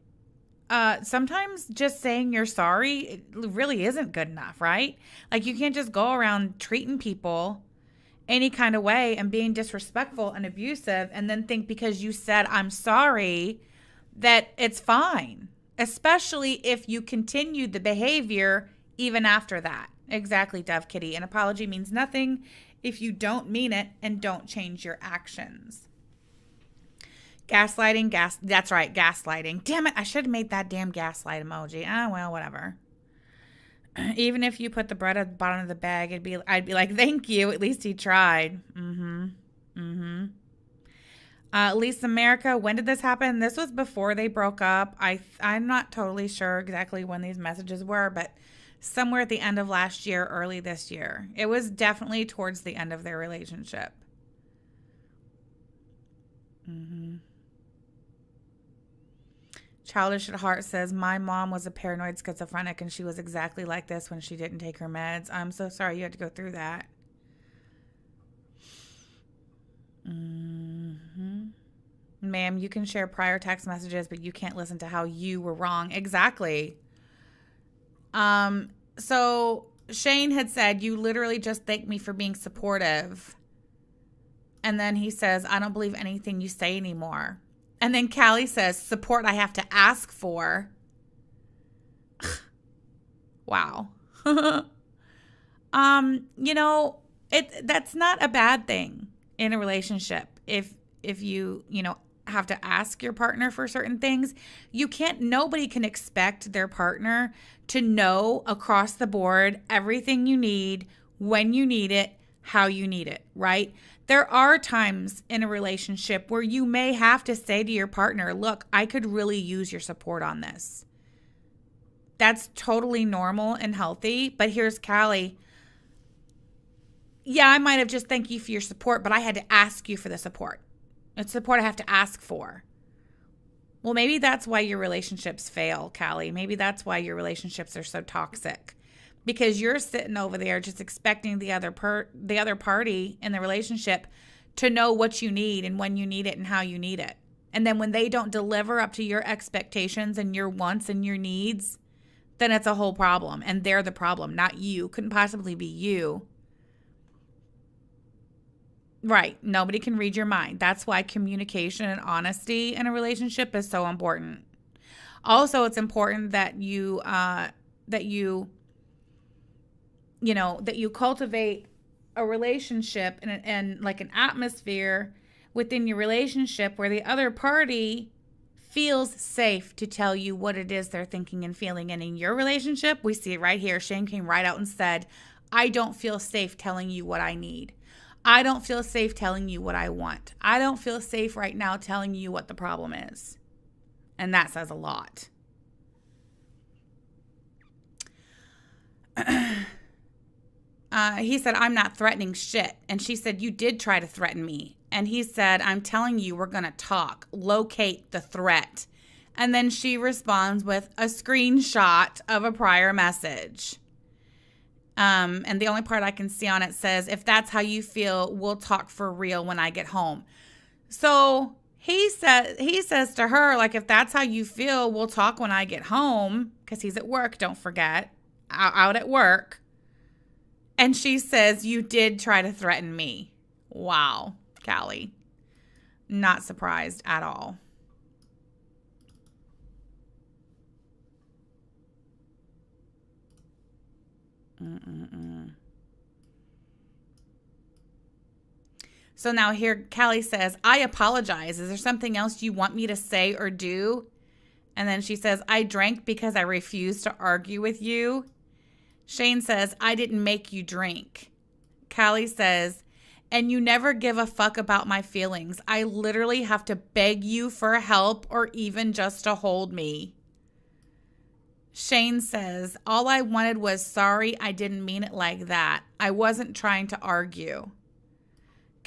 sometimes just saying you're sorry, it really isn't good enough, right? Like, you can't just go around treating people any kind of way and being disrespectful and abusive and then think because you said I'm sorry that it's fine, especially if you continue the behavior even after that. Exactly, Dove Kitty. An apology means nothing if you don't mean it and don't change your actions. Gaslighting, that's right, gaslighting. Damn it, I should have made that damn gaslight emoji. Well, whatever. Even if you put the bread at the bottom of the bag, I'd be like, thank you. At least he tried. Lisa America, when did this happen? This was before they broke up. I'm not totally sure exactly when these messages were, but somewhere at the end of last year, early this year. It was definitely towards the end of their relationship. Childish at Heart says, my mom was a paranoid schizophrenic and she was exactly like this when she didn't take her meds. I'm so sorry you had to go through that. Ma'am, you can share prior text messages, but you can't listen to how you were wrong. Exactly. So Shane had said, you literally just thanked me for being supportive. And then he says, I don't believe anything you say anymore. And then Callie says, support I have to ask for. Wow. That's not a bad thing in a relationship. If you have to ask your partner for certain things, nobody can expect their partner to know across the board everything you need, when you need it, how you need it, right? There are times in a relationship where you may have to say to your partner, look, I could really use your support on this. That's totally normal and healthy. But here's Callie. Yeah, I might have just thanked you for your support, but I had to ask you for the support. It's support I have to ask for. Well, maybe that's why your relationships fail, Callie. Maybe that's why your relationships are so toxic. Because you're sitting over there just expecting the other party in the relationship to know what you need and when you need it and how you need it. And then when they don't deliver up to your expectations and your wants and your needs, then it's a whole problem. And they're the problem, not you. Couldn't possibly be you. Right. Nobody can read your mind. That's why communication and honesty in a relationship is so important. Also, it's important that you cultivate a relationship and like an atmosphere within your relationship where the other party feels safe to tell you what it is they're thinking and feeling. And in your relationship, we see it right here. Shane came right out and said, I don't feel safe telling you what I need. I don't feel safe telling you what I want. I don't feel safe right now telling you what the problem is. And that says a lot. He said, I'm not threatening shit. And she said, you did try to threaten me. And he said, I'm telling you, we're going to talk. Locate the threat. And then she responds with a screenshot of a prior message. And the only part I can see on it says, if that's how you feel, we'll talk for real when I get home. So he says to her, like, if that's how you feel, we'll talk when I get home. Because he's at work, don't forget. Out at work. And she says, you did try to threaten me. Wow, Callie. Not surprised at all. So now here Callie says, I apologize. Is there something else you want me to say or do? And then she says, I drank because I refused to argue with you. Shane says, I didn't make you drink. Callie says, and you never give a fuck about my feelings. I literally have to beg you for help or even just to hold me. Shane says, all I wanted was sorry, I didn't mean it like that. I wasn't trying to argue.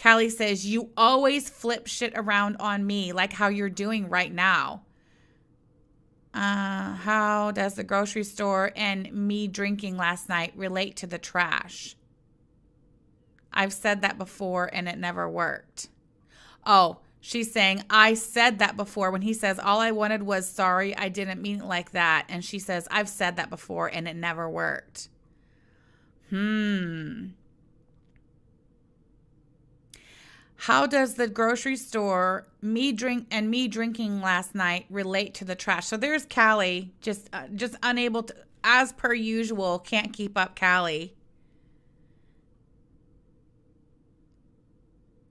Callie says, you always flip shit around on me like how you're doing right now. How does the grocery store and me drinking last night relate to the trash? I've said that before and it never worked. Oh, she's saying, I said that before when he says, all I wanted was sorry, I didn't mean it like that. And she says, I've said that before and it never worked. How does the grocery store, me drinking last night relate to the trash? So there's Callie, just unable to, as per usual, can't keep up Callie.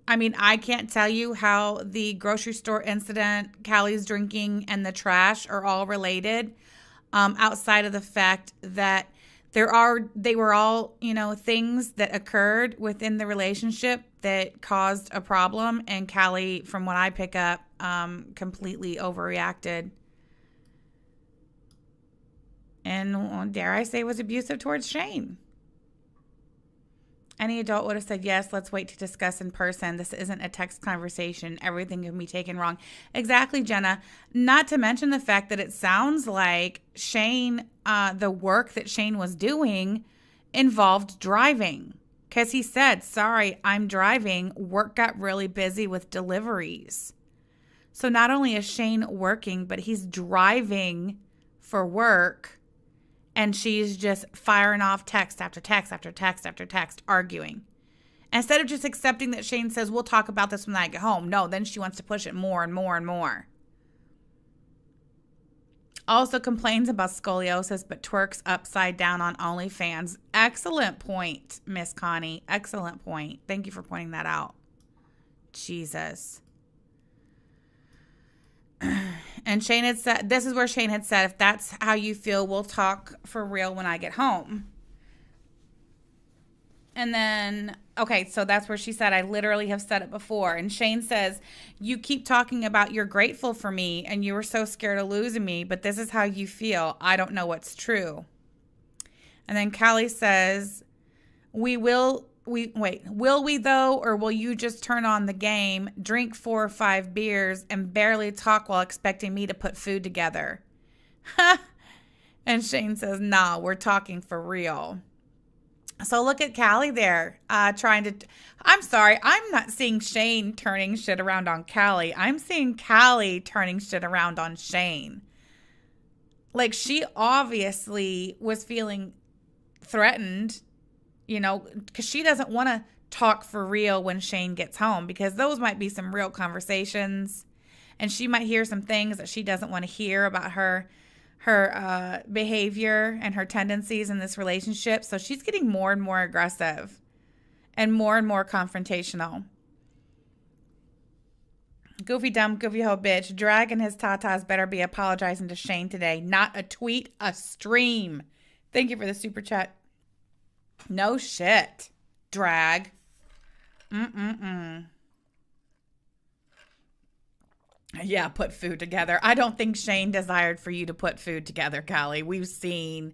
I mean, I can't tell you how the grocery store incident, Callie's drinking, and the trash are all related, outside of the fact that they were all, things that occurred within the relationship that caused a problem. And Callie, from what I pick up, completely overreacted. And dare I say, was abusive towards Shane. Any adult would have said, yes, let's wait to discuss in person. This isn't a text conversation. Everything can be taken wrong. Exactly, Jenna. Not to mention the fact that it sounds like Shane, the work that Shane was doing involved driving. Because he said, sorry, I'm driving. Work got really busy with deliveries. So not only is Shane working, but he's driving for work. And she's just firing off text after text after text after text, arguing. Instead of just accepting that Shane says, we'll talk about this when I get home. No, then she wants to push it more and more and more. Also complains about scoliosis, but twerks upside down on OnlyFans. Excellent point, Miss Connie. Excellent point. Thank you for pointing that out. Jesus. And Shane had said, this is where Shane had said, if that's how you feel, we'll talk for real when I get home. And then, okay, so that's where she said, I literally have said it before. And Shane says, you keep talking about you're grateful for me and you were so scared of losing me, but this is how you feel. I don't know what's true. And then Callie says, will we though, or will you just turn on the game, drink 4 or 5 beers, and barely talk while expecting me to put food together? And Shane says, nah, we're talking for real. So look at Callie there, I'm sorry, I'm not seeing Shane turning shit around on Callie. I'm seeing Callie turning shit around on Shane. Like, she obviously was feeling threatened, because she doesn't want to talk for real when Shane gets home, because those might be some real conversations, and she might hear some things that she doesn't want to hear about her behavior and her tendencies in this relationship. So she's getting more and more aggressive and more confrontational. Goofy dumb, goofy hoe bitch. Drag and his tatas better be apologizing to Shane today. Not a tweet, a stream. Thank you for the super chat. No shit. Drag. Yeah, put food together. I don't think Shane desired for you to put food together, Callie. We've seen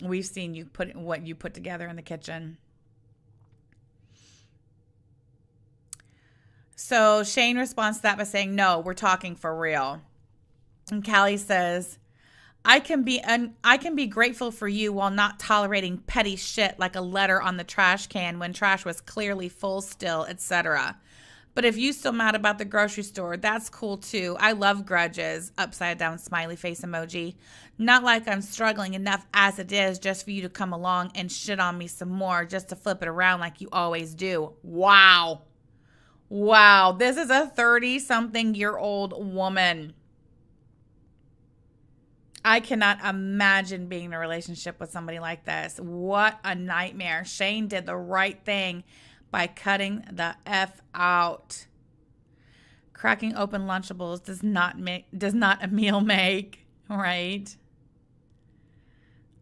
you put what you put together in the kitchen. So Shane responds to that by saying, no, we're talking for real. And Callie says, I can be grateful for you while not tolerating petty shit like a letter on the trash can when trash was clearly full still, etc. But if you still mad about the grocery store, that's cool too. I love grudges. Upside down smiley face emoji. Not like I'm struggling enough as it is just for you to come along and shit on me some more just to flip it around like you always do. Wow. Wow. This is a 30-something-year-old woman. I cannot imagine being in a relationship with somebody like this. What a nightmare. Shane did the right thing by cutting the F out. Cracking open Lunchables does not a meal make, right?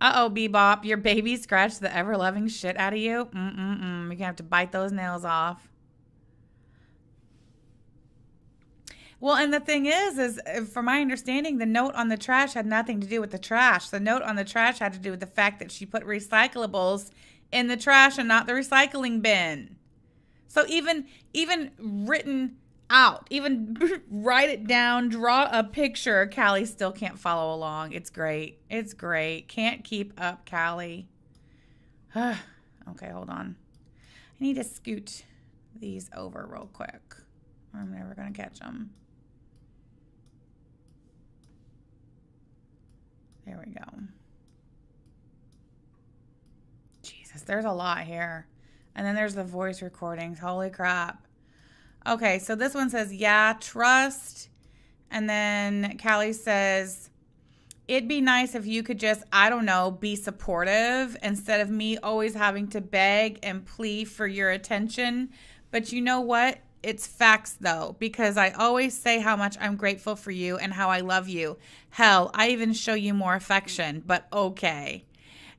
Uh-oh, Bebop, your baby scratched the ever-loving shit out of you? You're going to have to bite those nails off. Well, and the thing is from my understanding, the note on the trash had nothing to do with the trash. The note on the trash had to do with the fact that she put recyclables in the trash and not the recycling bin. So even written out, even write it down, draw a picture, Callie still can't follow along. It's great. It's great. Can't keep up, Callie. Okay, hold on. I need to scoot these over real quick. I'm never going to catch them. There we go. Jesus, there's a lot here. And then there's the voice recordings. Holy crap. Okay, so this one says, yeah, trust. And then Callie says, it'd be nice if you could just, I don't know, be supportive instead of me always having to beg and plead for your attention. But you know what? It's facts, though, because I always say how much I'm grateful for you and how I love you. Hell, I even show you more affection, but okay.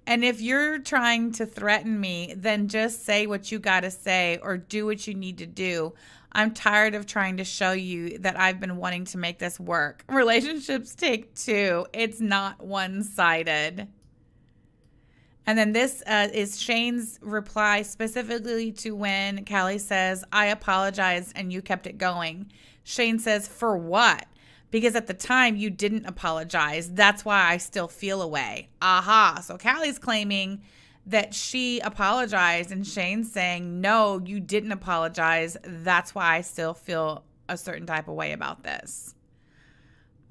And if you're trying to threaten me, then just say what you got to say or do what you need to do. I'm tired of trying to show you that I've been wanting to make this work. Relationships take two. It's not one-sided. And then this is Shane's reply specifically to when Callie says, I apologized and you kept it going. Shane says, for what? Because at the time you didn't apologize. That's why I still feel away. Aha. So Callie's claiming that she apologized and Shane's saying, no, you didn't apologize. That's why I still feel a certain type of way about this.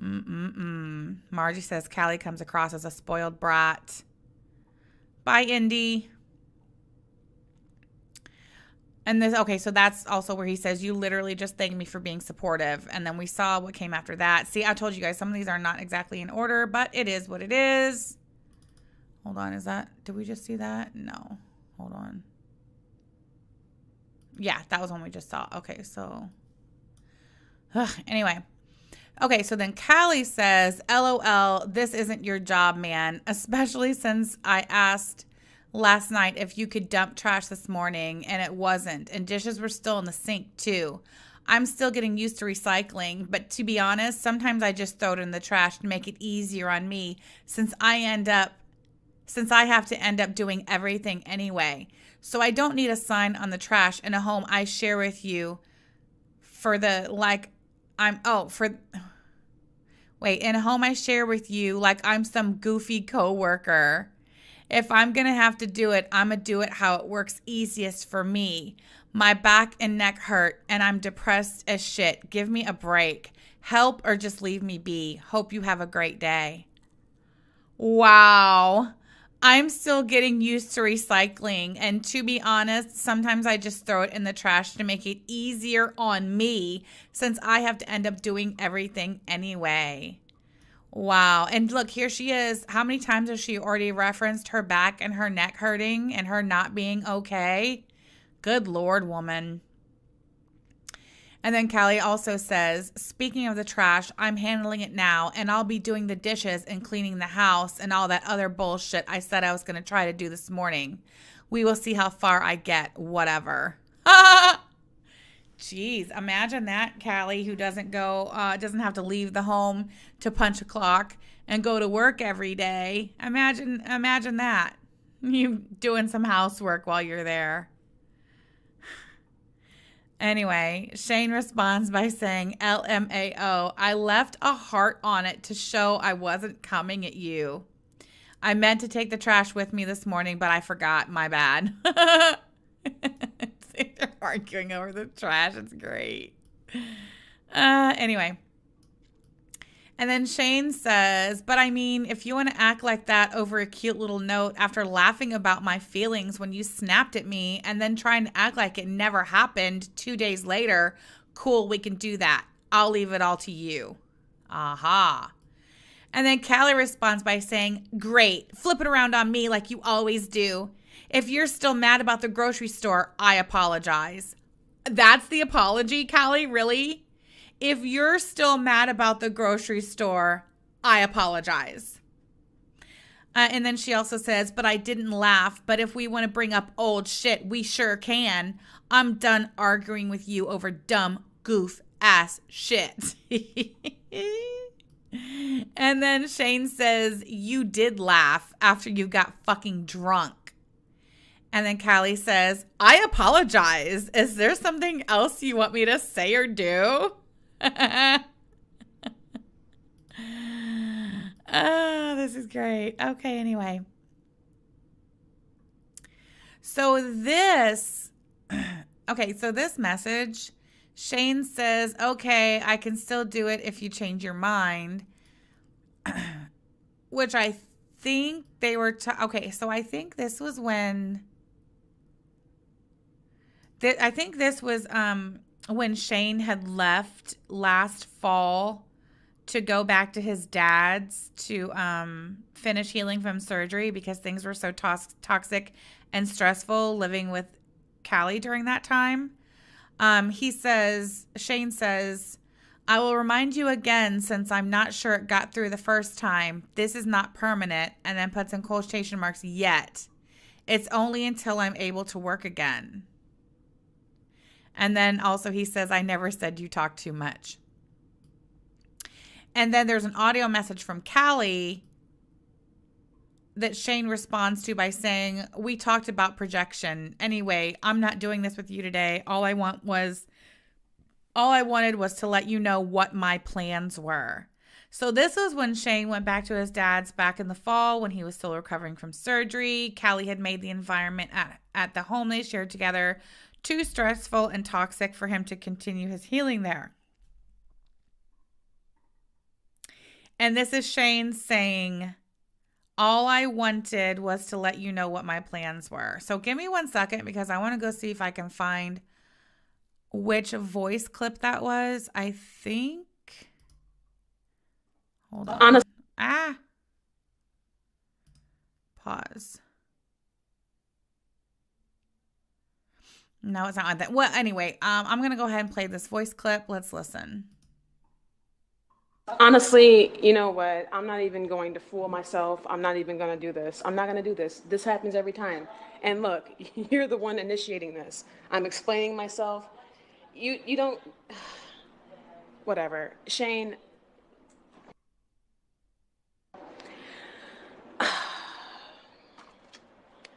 Margie says Callie comes across as a spoiled brat. Bye, Indy. And this, okay, so that's also where he says, you literally just thanked me for being supportive. And then we saw what came after that. See, I told you guys, some of these are not exactly in order, but it is what it is. Hold on, did we just see that? No, hold on. Yeah, that was one we just saw. Okay, so, anyway. Okay, so then Callie says, LOL, this isn't your job, man, especially since I asked last night if you could dump trash this morning and it wasn't, and dishes were still in the sink too. I'm still getting used to recycling, but to be honest, sometimes I just throw it in the trash to make it easier on me since I have to end up doing everything anyway. So I don't need a sign on the trash in a home I share with you in a home I share with you like I'm some goofy coworker. If I'm going to have to do it, I'm going to do it how it works easiest for me. My back and neck hurt and I'm depressed as shit. Give me a break. Help or just leave me be. Hope you have a great day. Wow. I'm still getting used to recycling, and to be honest, sometimes I just throw it in the trash to make it easier on me since I have to end up doing everything anyway. Wow. And look, here she is. How many times has she already referenced her back and her neck hurting and her not being okay? Good Lord, woman. And then Callie also says, speaking of the trash, I'm handling it now, and I'll be doing the dishes and cleaning the house and all that other bullshit I said I was going to try to do this morning. We will see how far I get, whatever. Jeez, imagine that, Callie, who doesn't have to leave the home to punch a clock and go to work every day. Imagine that. You doing some housework while you're there. Anyway, Shane responds by saying, LMAO, I left a heart on it to show I wasn't coming at you. I meant to take the trash with me this morning, but I forgot. My bad. arguing over the trash. It's great. Anyway. And then Shane says, but I mean, if you want to act like that over a cute little note after laughing about my feelings when you snapped at me and then trying to act like it never happened 2 days later, cool, we can do that. I'll leave it all to you. Aha. And then Callie responds by saying, great, flip it around on me like you always do. If you're still mad about the grocery store, I apologize. That's the apology, Callie? Really? If you're still mad about the grocery store, I apologize. And then she also says, but I didn't laugh. But if we want to bring up old shit, we sure can. I'm done arguing with you over dumb, goof ass shit. And then Shane says, you did laugh after you got fucking drunk. And then Callie says, I apologize. Is there something else you want me to say or do? Oh, this is great. Okay, anyway. So this message, Shane says, okay, I can still do it if you change your mind. Which I think they were, okay, so I think this was when, when Shane had left last fall to go back to his dad's to finish healing from surgery because things were so toxic and stressful living with Callie during that time. Shane says, I will remind you again since I'm not sure it got through the first time. This is not permanent, and then puts in quotation marks, yet. It's only until I'm able to work again. And then also he says, I never said you talk too much. And then there's an audio message from Callie that Shane responds to by saying, we talked about projection. Anyway, I'm not doing this with you today. All I wanted was to let you know what my plans were. So this was when Shane went back to his dad's back in the fall when he was still recovering from surgery. Callie had made the environment at the home they shared together too stressful and toxic for him to continue his healing there. And this is Shane saying, all I wanted was to let you know what my plans were. So give me 1 second because I want to go see if I can find which voice clip that was. I think. Hold on. Pause. No, it's not like that. Well, anyway, I'm going to go ahead and play this voice clip. Let's listen. Honestly, you know what? I'm not even going to fool myself. I'm not even going to do this. I'm not going to do this. This happens every time. And look, you're the one initiating this. I'm explaining myself. You don't... Whatever. Shane...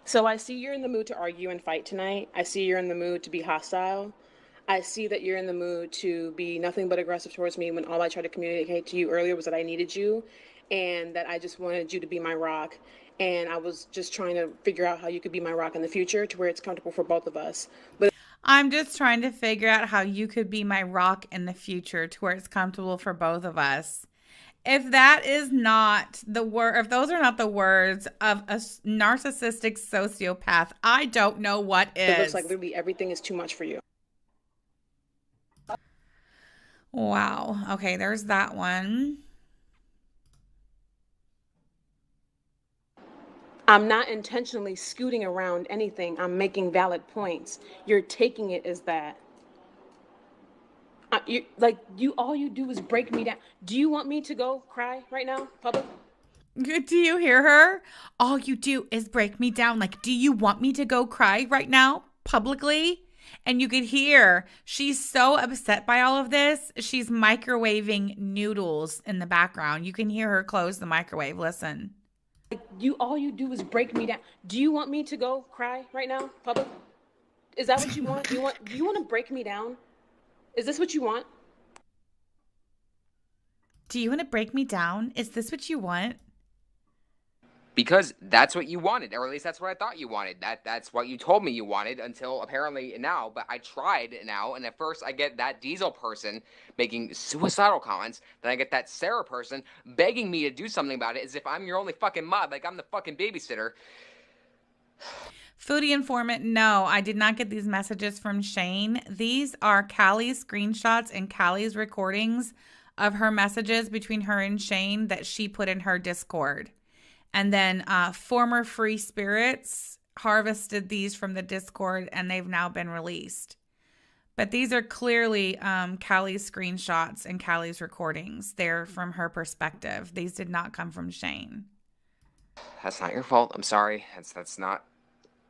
So I see you're in the mood to argue and fight tonight. I see you're in the mood to be hostile. I see that you're in the mood to be nothing but aggressive towards me when all I tried to communicate to you earlier was that I needed you and that I just wanted you to be my rock. And I was just trying to figure out how you could be my rock in the future to where it's comfortable for both of us. But I'm just trying to figure out how you could be my rock in the future to where it's comfortable for both of us. If that is not the word, if those are not the words of a narcissistic sociopath, I don't know what is. It looks like literally everything is too much for you. Wow. Okay, there's that one. I'm not intentionally scooting around anything. I'm making valid points. You're taking it as that. All you do is break me down. Do you want me to go cry right now, public? Do you hear her? All you do is break me down. Like, do you want me to go cry right now, publicly? And you could hear she's so upset by all of this. She's microwaving noodles in the background. You can hear her close the microwave. Listen. All you do is break me down. Do you want me to go cry right now, public? Is that what you want? Do you want to break me down? Is this what you want? Do you want to break me down? Is this what you want? Because that's what you wanted, or at least that's what I thought you wanted. That's what you told me you wanted until apparently now. But I tried now, and at first I get that Diesel person making suicidal comments, then I get that Sarah person begging me to do something about it as if I'm your only fucking mod, like I'm the fucking babysitter. Foodie informant, no, I did not get these messages from Shane. These are Callie's screenshots and Callie's recordings of her messages between her and Shane that she put in her Discord. And then former Free Spirits harvested these from the Discord, and they've now been released. But these are clearly Callie's screenshots and Callie's recordings. They're from her perspective. These did not come from Shane. That's not your fault. I'm sorry. That's not.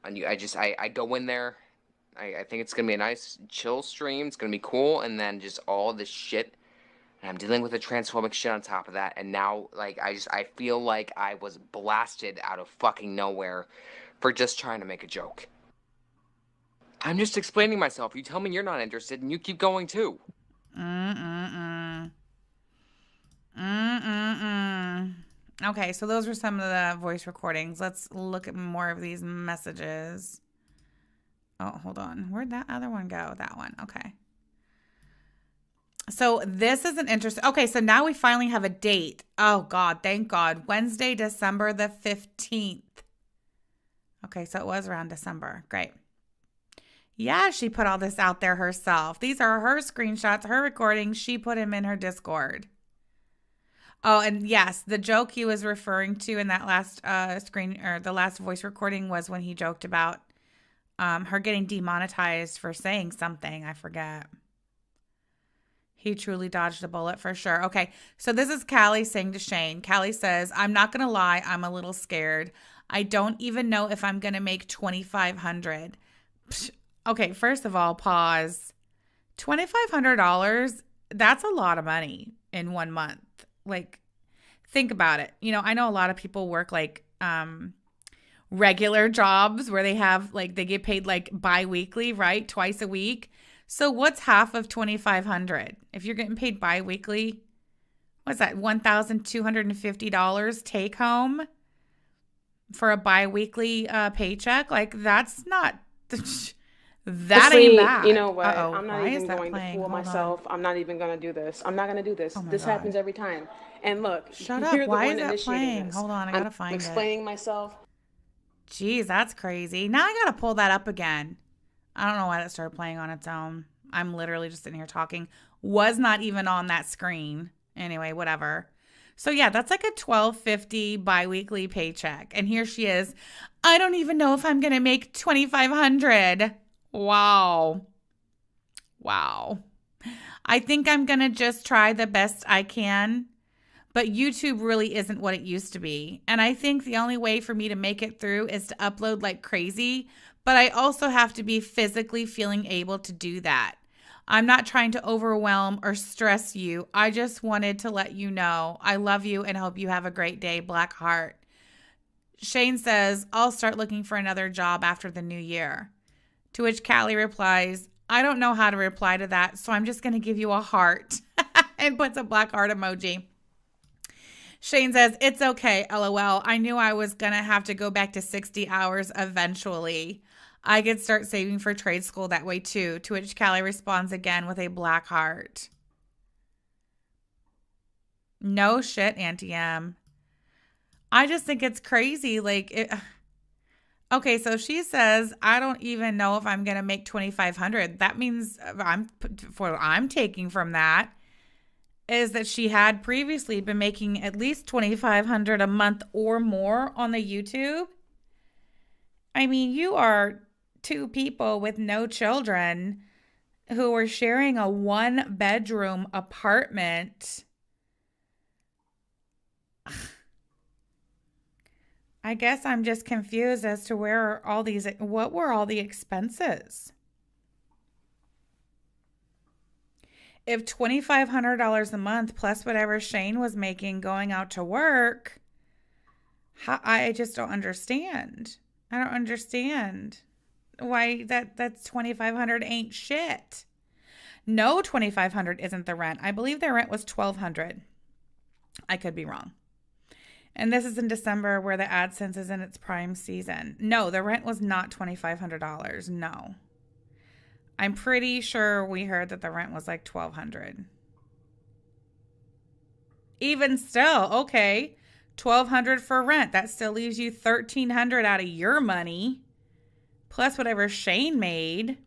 I go in there. I think it's gonna be a nice chill stream. It's gonna be cool, and then just all this shit. And I'm dealing with the transphobic shit on top of that, and now, like, I feel like I was blasted out of fucking nowhere for just trying to make a joke. I'm just explaining myself. You tell me you're not interested, and you keep going too. Okay, so those were some of the voice recordings. Let's look at more of these messages. Oh, hold on. Where'd that other one go? That one. Okay. So this is an interesting. Okay, so now we finally have a date. Oh, God. Thank God. Wednesday, December the 15th. Okay, so it was around December. Great. Yeah, she put all this out there herself. These are her screenshots, her recordings. She put them in her Discord. Oh, and yes, the joke he was referring to in that last the last voice recording was when he joked about her getting demonetized for saying something. I forget. He truly dodged a bullet for sure. Okay, so this is Callie saying to Shane. Callie says, I'm not going to lie. I'm a little scared. I don't even know if I'm going to make $2,500. Okay, first of all, pause. $2,500, that's a lot of money in 1 month. Like, think about it. You know, I know a lot of people work like regular jobs where they have like they get paid like bi-weekly, right? Twice a week. So what's half of $2,500? If you're getting paid bi-weekly, what's that? $1,250 take home for a bi-weekly paycheck? Like that's not that ain't bad. You know what? Uh-oh. I'm not Why even is that going to playing? fool Hold myself. on. I'm not even going to do this. I'm not going to do this. Oh my This God. happens every time. And look, Shut up. you're the Why one is that initiating playing? this. Hold on. I I'm gotta find it. explaining myself. Jeez, that's crazy. Now I gotta pull that up again. I don't know why that started playing on its own. I'm literally just sitting here talking. Was not even on that screen. Anyway, whatever. So yeah, that's like a $1,250 biweekly paycheck. And here she is. I don't even know if I'm gonna make $2,500. Wow. Wow. I think I'm gonna just try the best I can. But YouTube really isn't what it used to be. And I think the only way for me to make it through is to upload like crazy. But I also have to be physically feeling able to do that. I'm not trying to overwhelm or stress you. I just wanted to let you know I love you and hope you have a great day. Black heart. Shane says, I'll start looking for another job after the new year. To which Callie replies, I don't know how to reply to that, so I'm just going to give you a heart and puts a black heart emoji. Shane says, it's okay, LOL. I knew I was going to have to go back to 60 hours eventually. I could start saving for trade school that way too. To which Callie responds again with a black heart. No shit, Auntie M. I just think it's crazy. Okay, so she says, I don't even know if I'm going to make $2,500. That means what I'm taking from that is that she had previously been making at least $2,500 a month or more on the YouTube. I mean, you are two people with no children who are sharing a 1-bedroom apartment. I guess I'm just confused as to what were all the expenses? If $2,500 a month plus whatever Shane was making going out to work, I just don't understand. I don't understand why that's $2,500 ain't shit. No, $2,500 isn't the rent. I believe their rent was $1,200. I could be wrong. And this is in December where the AdSense is in its prime season. No, the rent was not $2,500. No. I'm pretty sure we heard that the rent was like $1,200. Even still, okay. $1,200 for rent. That still leaves you $1,300 out of your money. Plus whatever Shane made.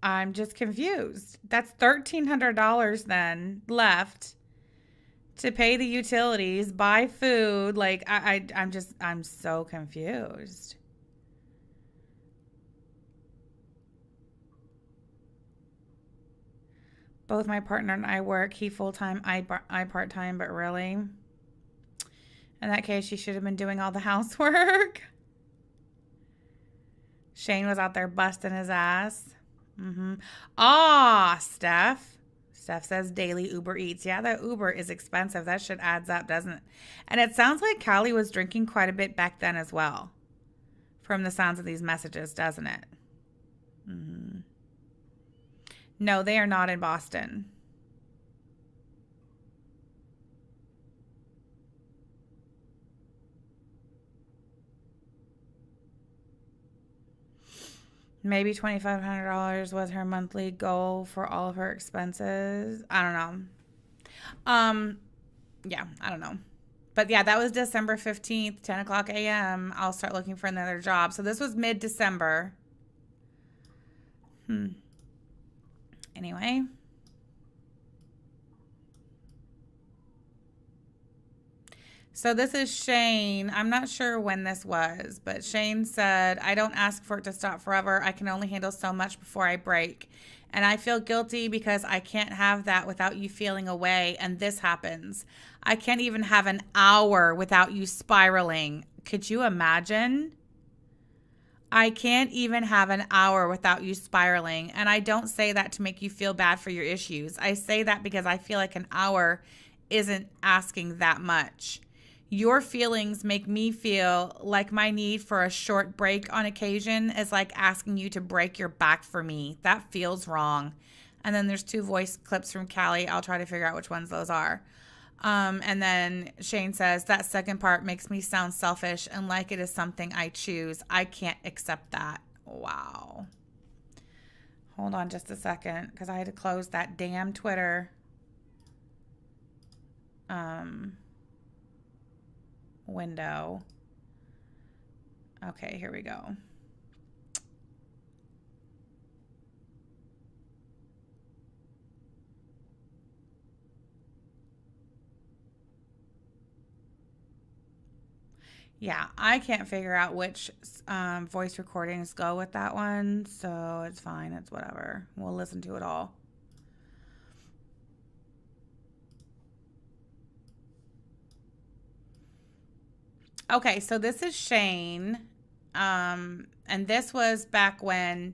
I'm just confused. That's $1,300 then left to pay the utilities, buy food. Like, I'm so confused. Both my partner and I work. He full-time, I part-time, but really? In that case, she should have been doing all the housework. Shane was out there busting his ass. Steph. Steph says daily Uber Eats. Yeah, that Uber is expensive. That shit adds up, doesn't it? And it sounds like Callie was drinking quite a bit back then as well. From the sounds of these messages, doesn't it? No, they are not in Boston. Maybe $2,500 was her monthly goal for all of her expenses. I don't know. Yeah, I don't know. But yeah, that was December 15th, 10 o'clock a.m. I'll start looking for another job. So this was mid-December. Anyway. So this is Shane. I'm not sure when this was, but Shane said, I don't ask for it to stop forever. I can only handle so much before I break. And I feel guilty because I can't have that without you feeling away. And this happens. I can't even have an hour without you spiraling. Could you imagine? I can't even have an hour without you spiraling. And I don't say that to make you feel bad for your issues. I say that because I feel like an hour isn't asking that much. Your feelings make me feel like my need for a short break on occasion is like asking you to break your back for me. That feels wrong. And then there's 2 voice clips from Callie. I'll try to figure out which ones those are. And then Shane says, that second part makes me sound selfish and like it is something I choose. I can't accept that. Wow. Hold on just a second because I had to close that damn Twitter window. Okay, here we go. Yeah, I can't figure out which voice recordings go with that one, so it's fine. It's whatever. We'll listen to it all. Okay, so this is Shane, and this was back when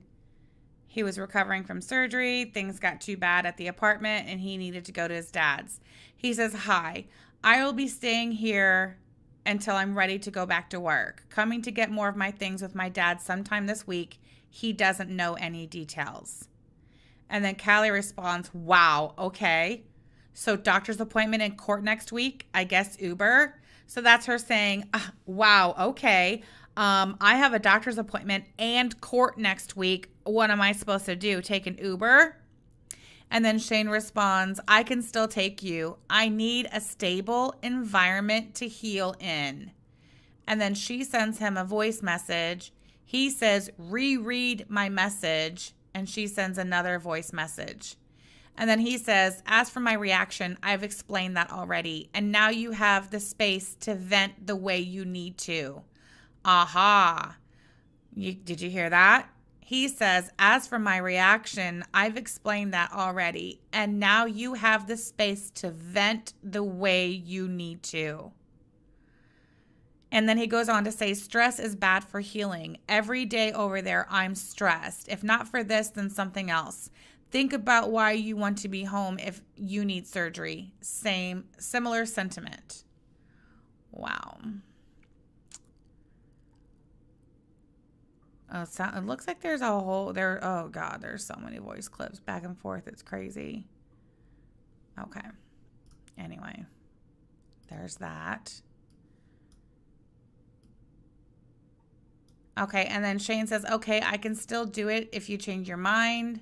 he was recovering from surgery. Things got too bad at the apartment, and he needed to go to his dad's. He says, hi, I will be staying here until I'm ready to go back to work. Coming to get more of my things with my dad sometime this week. He doesn't know any details. And then Callie responds, wow, okay. So doctor's appointment in court next week, I guess Uber. So that's her saying, wow, okay. I have a doctor's appointment and court next week. What am I supposed to do? Take an Uber? And then Shane responds, I can still take you. I need a stable environment to heal in. And then she sends him a voice message. He says, reread my message. And she sends another voice message. And then he says, as for my reaction, I've explained that already. And now you have the space to vent the way you need to. Aha. Did you hear that? He says, as for my reaction, I've explained that already. And now you have the space to vent the way you need to. And then he goes on to say, stress is bad for healing. Every day over there, I'm stressed. If not for this, then something else. Think about why you want to be home if you need surgery. Similar sentiment. Wow. It looks like there's a whole there. Oh God, there's so many voice clips back and forth. It's crazy. Okay. Anyway. There's that. Okay, and then Shane says, okay, I can still do it if you change your mind.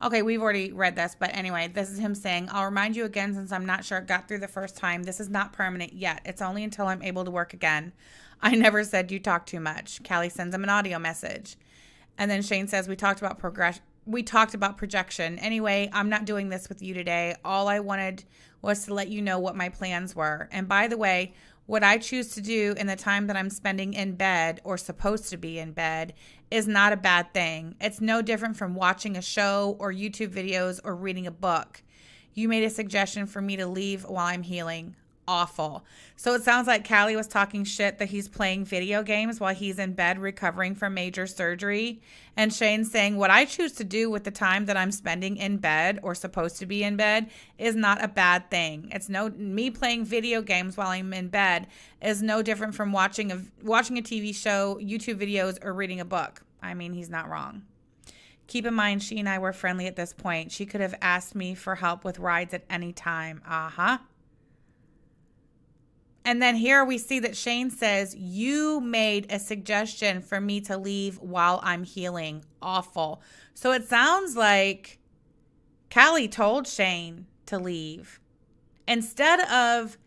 Okay, we've already read this, but anyway, this is him saying, I'll remind you again since I'm not sure it got through the first time. This is not permanent yet. It's only until I'm able to work again. I never said you talk too much. Callie sends him an audio message. And then Shane says, we talked about projection. Anyway, I'm not doing this with you today. All I wanted was to let you know what my plans were. And by the way, what I choose to do in the time that I'm spending in bed or supposed to be in bed is not a bad thing. It's no different from watching a show or YouTube videos or reading a book. You made a suggestion for me to leave while I'm healing. Awful. So it sounds like Callie was talking shit that he's playing video games while he's in bed recovering from major surgery. And Shane's saying, what I choose to do with the time that I'm spending in bed or supposed to be in bed is not a bad thing. Me playing video games while I'm in bed is no different from watching a TV show, YouTube videos, or reading a book. I mean, he's not wrong. Keep in mind, she and I were friendly at this point. She could have asked me for help with rides at any time. And then here we see that Shane says, you made a suggestion for me to leave while I'm healing. Awful. So it sounds like Callie told Shane to leave. Instead of,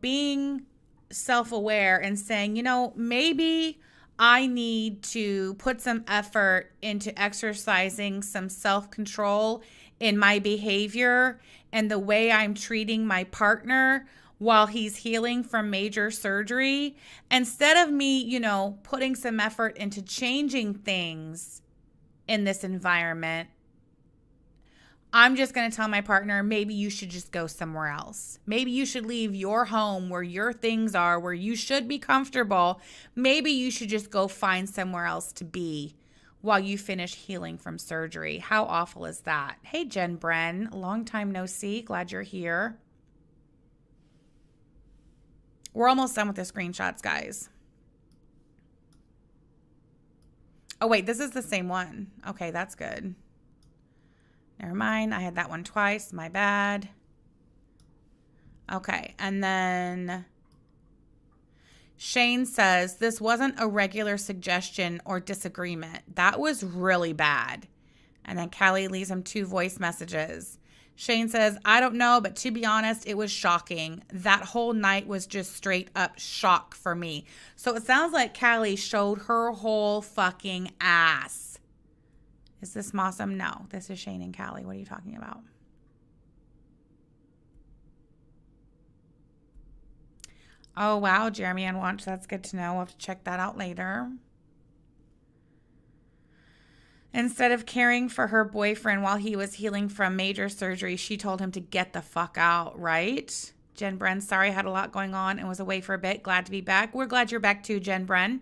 being self-aware and saying, maybe I need to put some effort into exercising some self-control in my behavior and the way I'm treating my partner while he's healing from major surgery, instead of me, putting some effort into changing things in this environment, I'm just going to tell my partner, maybe you should just go somewhere else. Maybe you should leave your home where your things are, where you should be comfortable. Maybe you should just go find somewhere else to be while you finish healing from surgery. How awful is that? Hey, Jen Bren, long time no see. Glad you're here. We're almost done with the screenshots, guys. Oh, wait, this is the same one. Okay, that's good. Never mind. I had that one twice. My bad. Okay, and then Shane says, this wasn't a regular suggestion or disagreement. That was really bad. And then Callie leaves him 2 voice messages. Shane says, I don't know, but to be honest, it was shocking. That whole night was just straight up shock for me. So it sounds like Callie showed her whole fucking ass. Is this Mossum? No, this is Shane and Callie. What are you talking about? Oh, wow, Jeremy and Watch. That's good to know. We'll have to check that out later. Instead of caring for her boyfriend while he was healing from major surgery, she told him to get the fuck out, right? Jen Bren, sorry, I had a lot going on and was away for a bit. Glad to be back. We're glad you're back too, Jen Bren.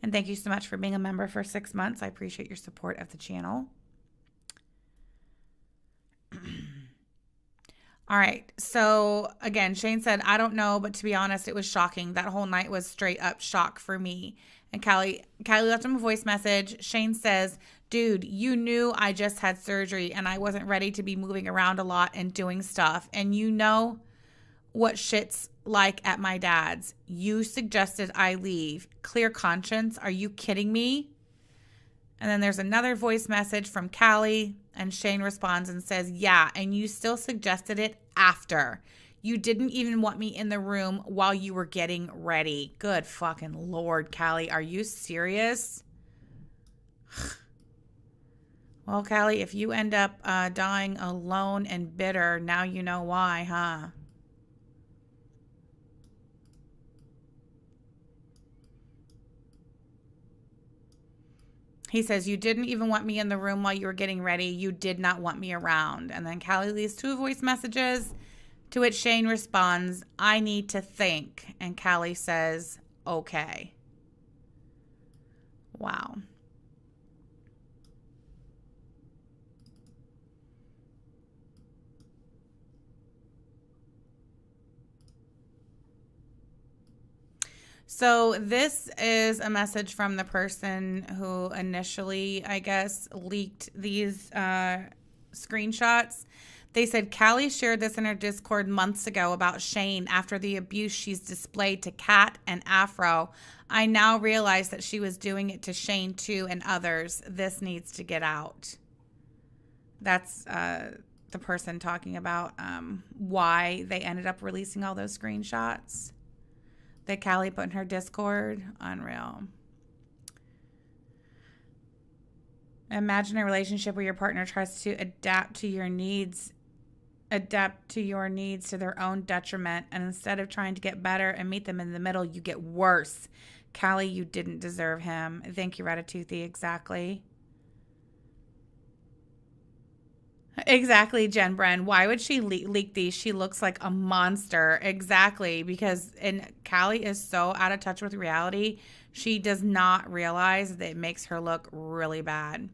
And thank you so much for being a member for 6 months. I appreciate your support of the channel. All right. So again, Shane said, I don't know, but to be honest, it was shocking. That whole night was straight up shock for me. And Callie left him a voice message. Shane says, dude, you knew I just had surgery and I wasn't ready to be moving around a lot and doing stuff. And you know what shit's like at my dad's. You suggested I leave. Clear conscience. Are you kidding me? And then there's another voice message from Callie, and Shane responds and says, yeah, and you still suggested it after. You didn't even want me in the room while you were getting ready. Good fucking Lord, Callie. Are you serious? Well, Callie, if you end up dying alone and bitter, now you know why, huh? He says, you didn't even want me in the room while you were getting ready. You did not want me around. And then Callie leaves 2 voice messages, to which Shane responds, I need to think. And Callie says, okay. Wow. So this is a message from the person who initially, I guess, leaked these screenshots. They said Callie shared this in her Discord months ago about Shane after the abuse she's displayed to Kat and Afro. I now realize that she was doing it to Shane too and others. This needs to get out. That's the person talking about why they ended up releasing all those screenshots that Callie put in her Discord. Unreal. Imagine a relationship where your partner tries to adapt to your needs to their own detriment, and instead of trying to get better and meet them in the middle, you get worse. Callie, you didn't deserve him. Thank you, Ratatouille. Exactly. Exactly, Jen Bren. Why would she leak these? She looks like a monster. Exactly, because Callie is so out of touch with reality. She does not realize that it makes her look really bad.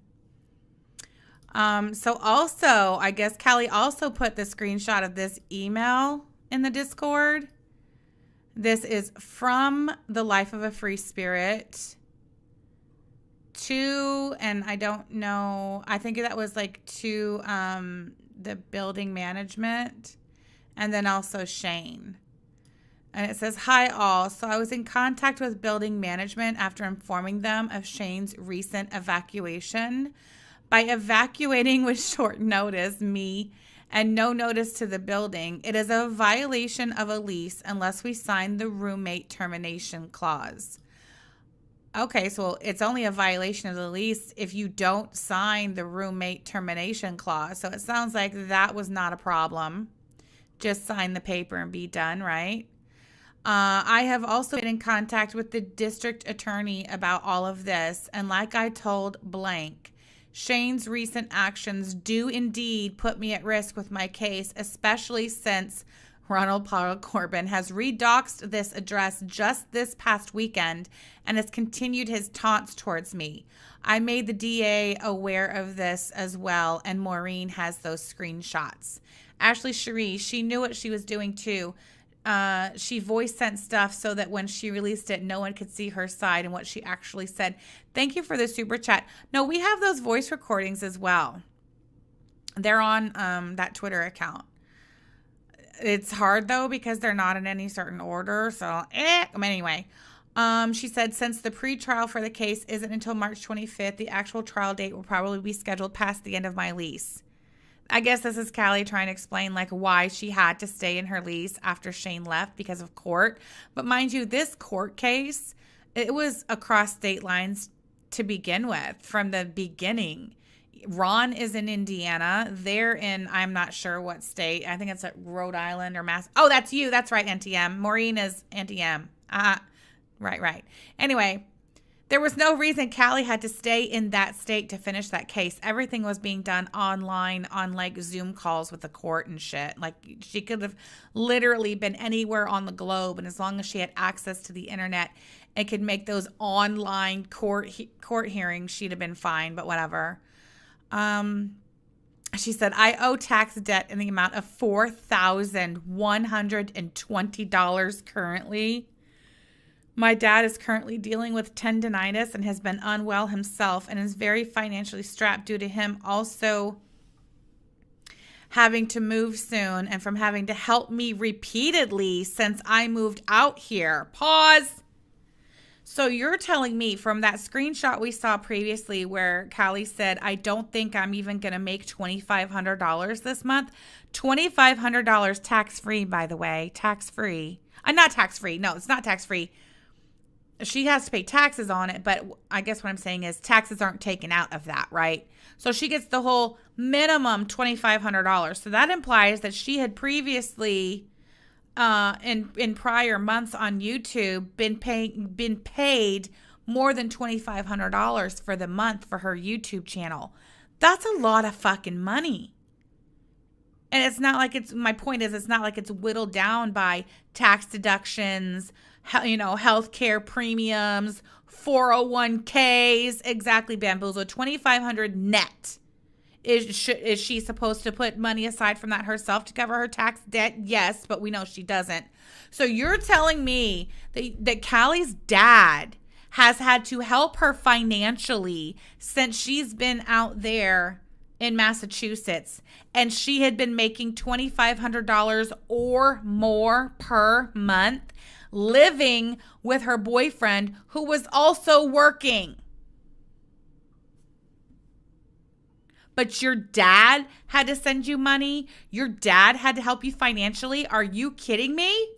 So also, I guess Callie also put the screenshot of this email in the Discord. This is from the Life of a Free Spirit to, and I don't know, I think that was like to the building management, and then also Shane. And it says, "Hi all. So I was in contact with building management after informing them of Shane's recent evacuation. By evacuating with short notice, me, and no notice to the building, it is a violation of a lease unless we sign the roommate termination clause." Okay, so it's only a violation of the lease if you don't sign the roommate termination clause. So it sounds like that was not a problem. Just sign the paper and be done, right? I have also been in contact with the district attorney about all of this. And like I told blank, Shane's recent actions do indeed put me at risk with my case, especially since Ronald Paul Corbin has redoxed this address just this past weekend and has continued his taunts towards me. I made the DA aware of this as well, and Maureen has those screenshots. Ashley Cherie, she knew what she was doing too. She voice sent stuff so that when she released it, no one could see her side and what she actually said. Thank you for the super chat. No, we have those voice recordings as well. They're on that Twitter account. It's hard though because they're not in any certain order. So anyway, she said since the pre-trial for the case isn't until March 25th, the actual trial date will probably be scheduled past the end of my lease. I guess this is Callie trying to explain like why she had to stay in her lease after Shane left because of court. But mind you, this court case, it was across state lines to begin with from the beginning. Ron is in Indiana. They're in, I'm not sure what state. I think it's at Rhode Island or Mass. Oh, that's you. That's right, NTM. Maureen is NTM. Right. Anyway, there was no reason Callie had to stay in that state to finish that case. Everything was being done online on like Zoom calls with the court and shit. Like she could have literally been anywhere on the globe. And as long as she had access to the internet and could make those online court hearings, she'd have been fine, but whatever. She said, I owe tax debt in the amount of $4,120 currently. My dad is currently dealing with tendinitis and has been unwell himself and is very financially strapped due to him also having to move soon and from having to help me repeatedly since I moved out here. Pause. So you're telling me from that screenshot we saw previously where Callie said, I don't think I'm even going to make $2,500 this month. $2,500 tax-free, by the way. Tax-free. Not tax-free. No, it's not tax-free. She has to pay taxes on it, but I guess what I'm saying is taxes aren't taken out of that, right? So she gets the whole minimum $2,500. So that implies that she had previously in prior months on YouTube been paid more than $2,500 for the month for her YouTube channel. That's a lot of fucking money. And it's not like my point is it's not like it's whittled down by tax deductions, healthcare premiums, 401ks, exactly, Bamboozle. $2,500 net. Is she supposed to put money aside from that herself to cover her tax debt? Yes, but we know she doesn't. So you're telling me that Callie's dad has had to help her financially since she's been out there in Massachusetts, and she had been making $2,500 or more per month, living with her boyfriend who was also working. But your dad had to send you money? Your dad had to help you financially? Are you kidding me?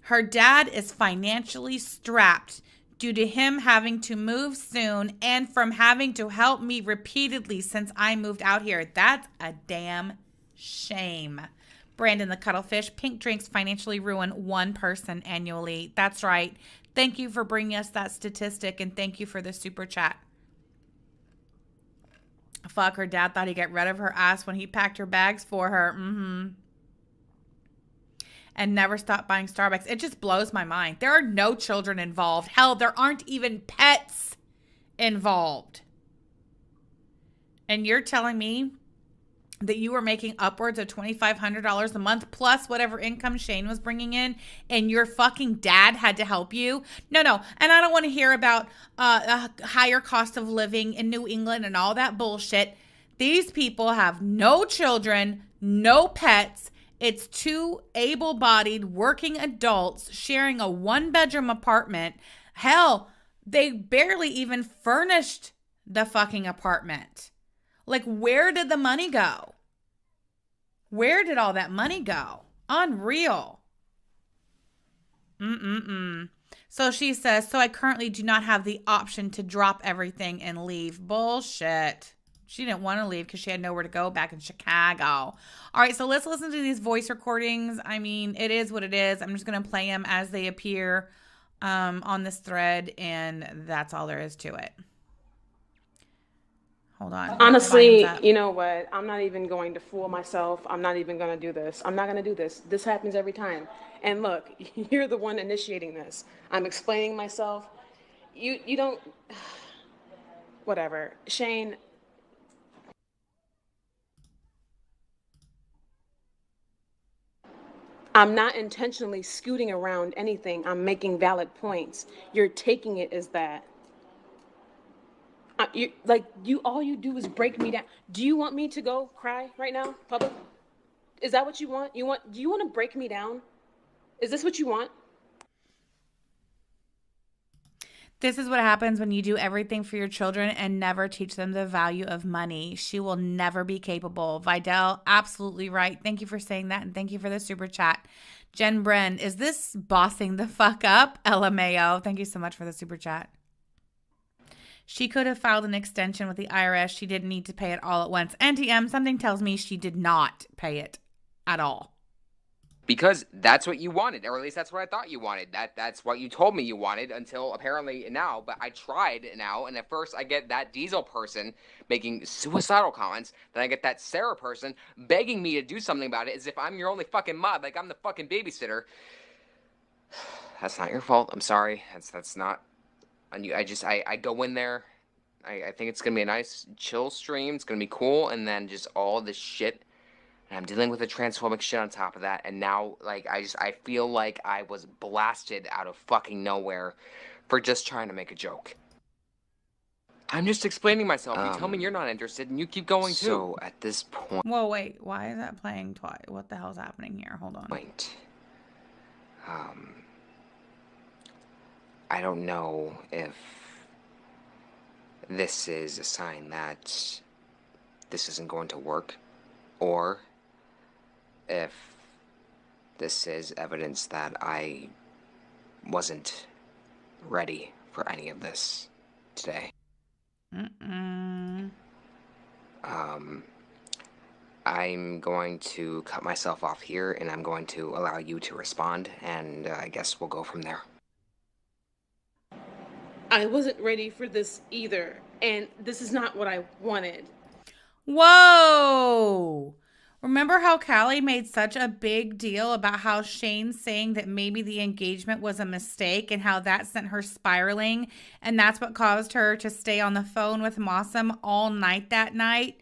Her dad is financially strapped due to him having to move soon and from having to help me repeatedly since I moved out here. That's a damn shame. Brandon the Cuttlefish, pink drinks financially ruin one person annually. That's right. Thank you for bringing us that statistic, and thank you for the super chat. Fuck, her dad thought he'd get rid of her ass when he packed her bags for her. And never stopped buying Starbucks. It just blows my mind. There are no children involved. Hell, there aren't even pets involved. And you're telling me that you were making upwards of $2,500 a month plus whatever income Shane was bringing in, and your fucking dad had to help you? No. And I don't want to hear about a higher cost of living in New England and all that bullshit. These people have no children, no pets. It's two able-bodied working adults sharing a one-bedroom apartment. Hell, they barely even furnished the fucking apartment. Like, where did the money go? Where did all that money go? Unreal. So she says, so I currently do not have the option to drop everything and leave. Bullshit. She didn't want to leave because she had nowhere to go back in Chicago. All right, so let's listen to these voice recordings. I mean, it is what it is. I'm just going to play them as they appear on this thread, and that's all there is to it. Hold on. Honestly, you know what? I'm not even going to fool myself. I'm not even going to do this. I'm not going to do this. This happens every time. And look, you're the one initiating this. I'm explaining myself. You don't... Whatever. Shane... I'm not intentionally scooting around anything. I'm making valid points. You're taking it as that. All you do is break me down. Do you want me to go cry right now, public? Is that what you want? Do you want to break me down? Is this what you want? This is what happens when you do everything for your children and never teach them the value of money. She will never be capable. Vidal, absolutely right. Thank you for saying that, and thank you for the super chat. Jen Bren, is this bossing the fuck up? LMAO, thank you so much for the super chat. She could have filed an extension with the IRS. She didn't need to pay it all at once. NTM, something tells me she did not pay it at all. Because that's what you wanted, or at least that's what I thought you wanted. That's what you told me you wanted until apparently now. But I tried now, and at first I get that Diesel person making suicidal comments. Then I get that Sarah person begging me to do something about it as if I'm your only fucking mod, like I'm the fucking babysitter. That's not your fault. I'm sorry. That's not on you. I go in there. I think it's gonna be a nice chill stream. It's gonna be cool, and then just all this shit. And I'm dealing with the transphobic shit on top of that, and now, like, I feel like I was blasted out of fucking nowhere for just trying to make a joke. I'm just explaining myself. You tell me you're not interested, and you keep going too. So, at this point... Whoa, wait, why is that playing twice? What the hell's happening here? Hold on. I don't know if this is a sign that this isn't going to work, or... if this is evidence that I wasn't ready for any of this today. I'm going to cut myself off here, and I'm going to allow you to respond, and I guess we'll go from there. I wasn't ready for this either, and this is not what I wanted. Whoa! Remember how Callie made such a big deal about how Shane's saying that maybe the engagement was a mistake and how that sent her spiraling, and that's what caused her to stay on the phone with Mossam all night that night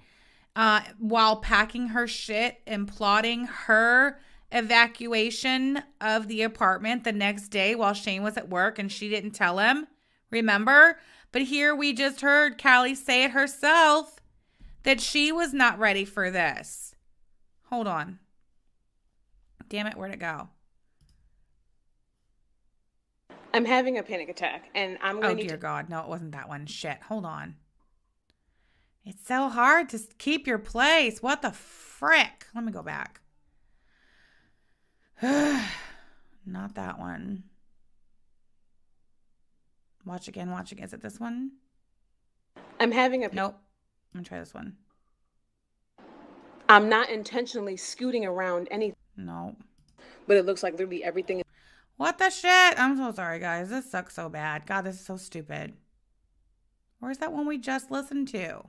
while packing her shit and plotting her evacuation of the apartment the next day while Shane was at work and she didn't tell him? Remember? But here we just heard Callie say it herself that she was not ready for this. Hold on. Damn it, where'd it go? I'm having a panic attack, and I'm going to... Oh, dear God. No, it wasn't that one. Shit. Hold on. It's so hard to keep your place. What the frick? Let me go back. Not that one. Watch again. Watch again. Is it this one? I'm having a... Nope. I'm going to try this one. I'm not intentionally scooting around anything. No. But it looks like literally everything... What the shit? I'm so sorry, guys. This sucks so bad. God, this is so stupid. Where's that one we just listened to?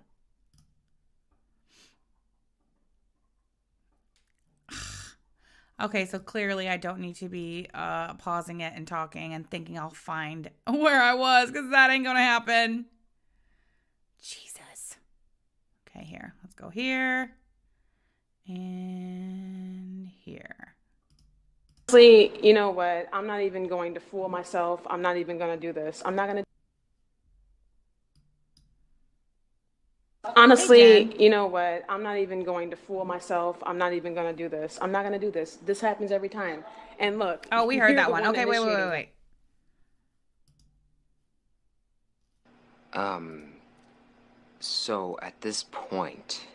Okay, so clearly I don't need to be pausing it and talking and thinking I'll find where I was, because that ain't going to happen. Jesus. Okay, here. Let's go here. And here. Honestly, you know what? I'm not even going to fool myself. I'm not even going to do this. I'm not going to... Honestly, you know what? I'm not even going to fool myself. I'm not even going to do this. I'm not going to do this. This happens every time. And look. Oh, we heard that one. Okay, wait. So at this point,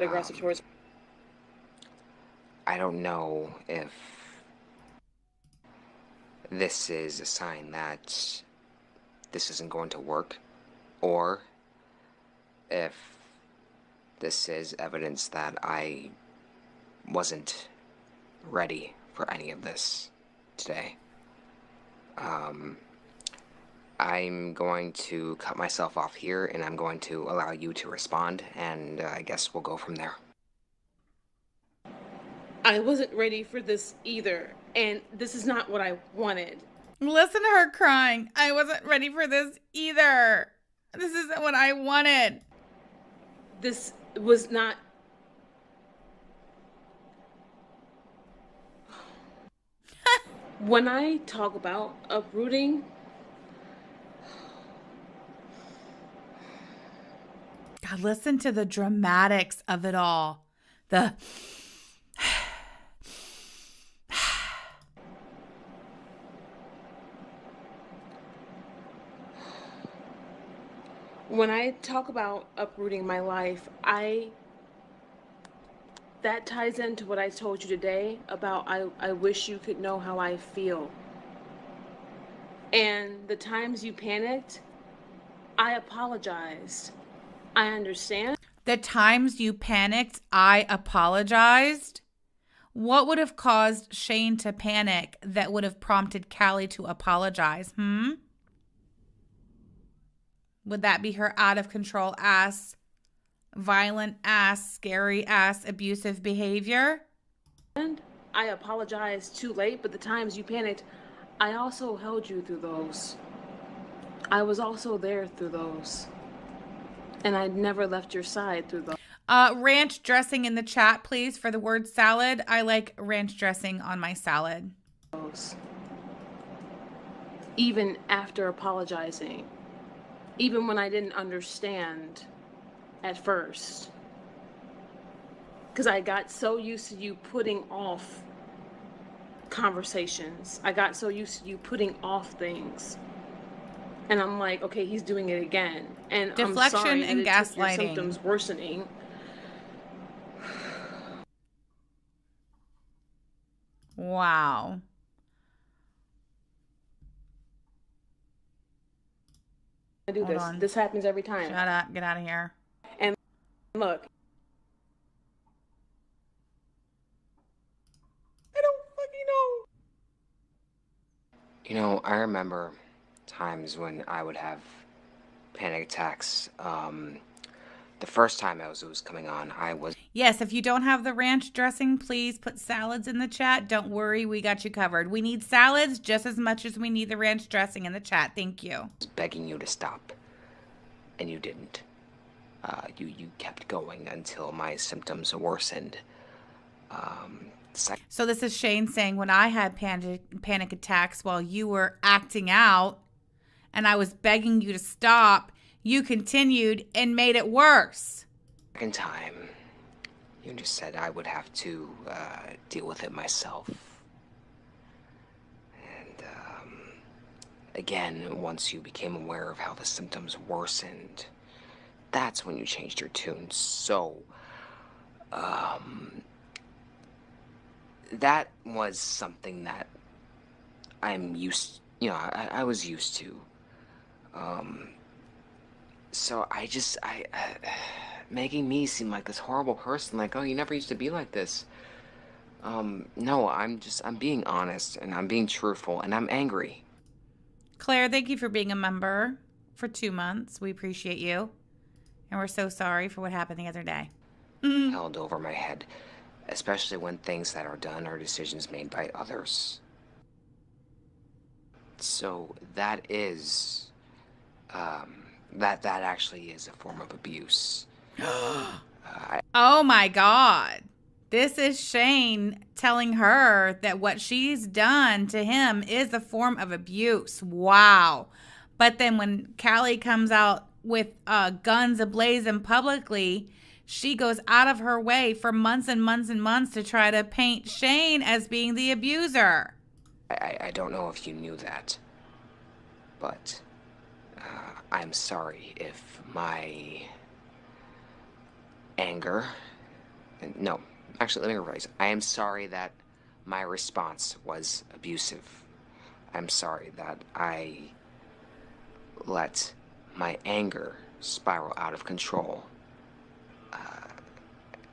aggressive towards... I don't know if this is a sign that this isn't going to work, or if this is evidence that I wasn't ready for any of this today. I'm going to cut myself off here, and I'm going to allow you to respond, and I guess we'll go from there. I wasn't ready for this either, and this is not what I wanted. Listen to her crying. I wasn't ready for this either. This isn't what I wanted. This was not... When I talk about uprooting... God, listen to the dramatics of it all. When I talk about uprooting my life, that ties into what I told you today about I wish you could know how I feel. And the times you panicked, I apologized. I understand. The times you panicked, I apologized. What would have caused Shane to panic that would have prompted Callie to apologize? Would that be her out of control ass, violent ass, scary ass, abusive behavior? And I apologized too late, but the times you panicked, I also held you through those. I was also there through those. And I never left your side through those. Ranch dressing in the chat, please, for the word salad. I like ranch dressing on my salad. Even after apologizing. Even when I didn't understand at first. Because I got so used to you putting off conversations. I got so used to you putting off things. And I'm like, okay, he's doing it again. And deflection I'm sorry and that it took your gaslighting. symptoms worsening. Wow. I do this. This happens every time. Shut up. Get out of here. And look. I don't fucking know. You know, I remember times when I would have panic attacks. The first time it was coming on, I was... Yes, if you don't have the ranch dressing, please put salads in the chat. Don't worry, we got you covered. We need salads just as much as we need the ranch dressing in the chat. Thank you. Begging you to stop, and you didn't. You kept going until my symptoms worsened. So this is Shane saying, when I had panic attacks while you were acting out and I was begging you to stop, you continued and made it worse. Second time, you just said I would have to deal with it myself. And again, once you became aware of how the symptoms worsened, that's when you changed your tune. So, that was something that I was used to. So making me seem like this horrible person, like, oh, you never used to be like this. No, I'm being honest, and I'm being truthful, and I'm angry. Claire, thank you for being a member for 2 months. We appreciate you. And we're so sorry for what happened the other day. Held over my head, especially when things that are done are decisions made by others. So that is, that actually is a form of abuse. Oh my God. This is Shane telling her that what she's done to him is a form of abuse. Wow. But then when Callie comes out with guns ablazing publicly, she goes out of her way for months and months and months to try to paint Shane as being the abuser. I don't know if you knew that, but I'm sorry if my anger... No, actually, let me rephrase. I am sorry that my response was abusive. I'm sorry that I let my anger spiral out of control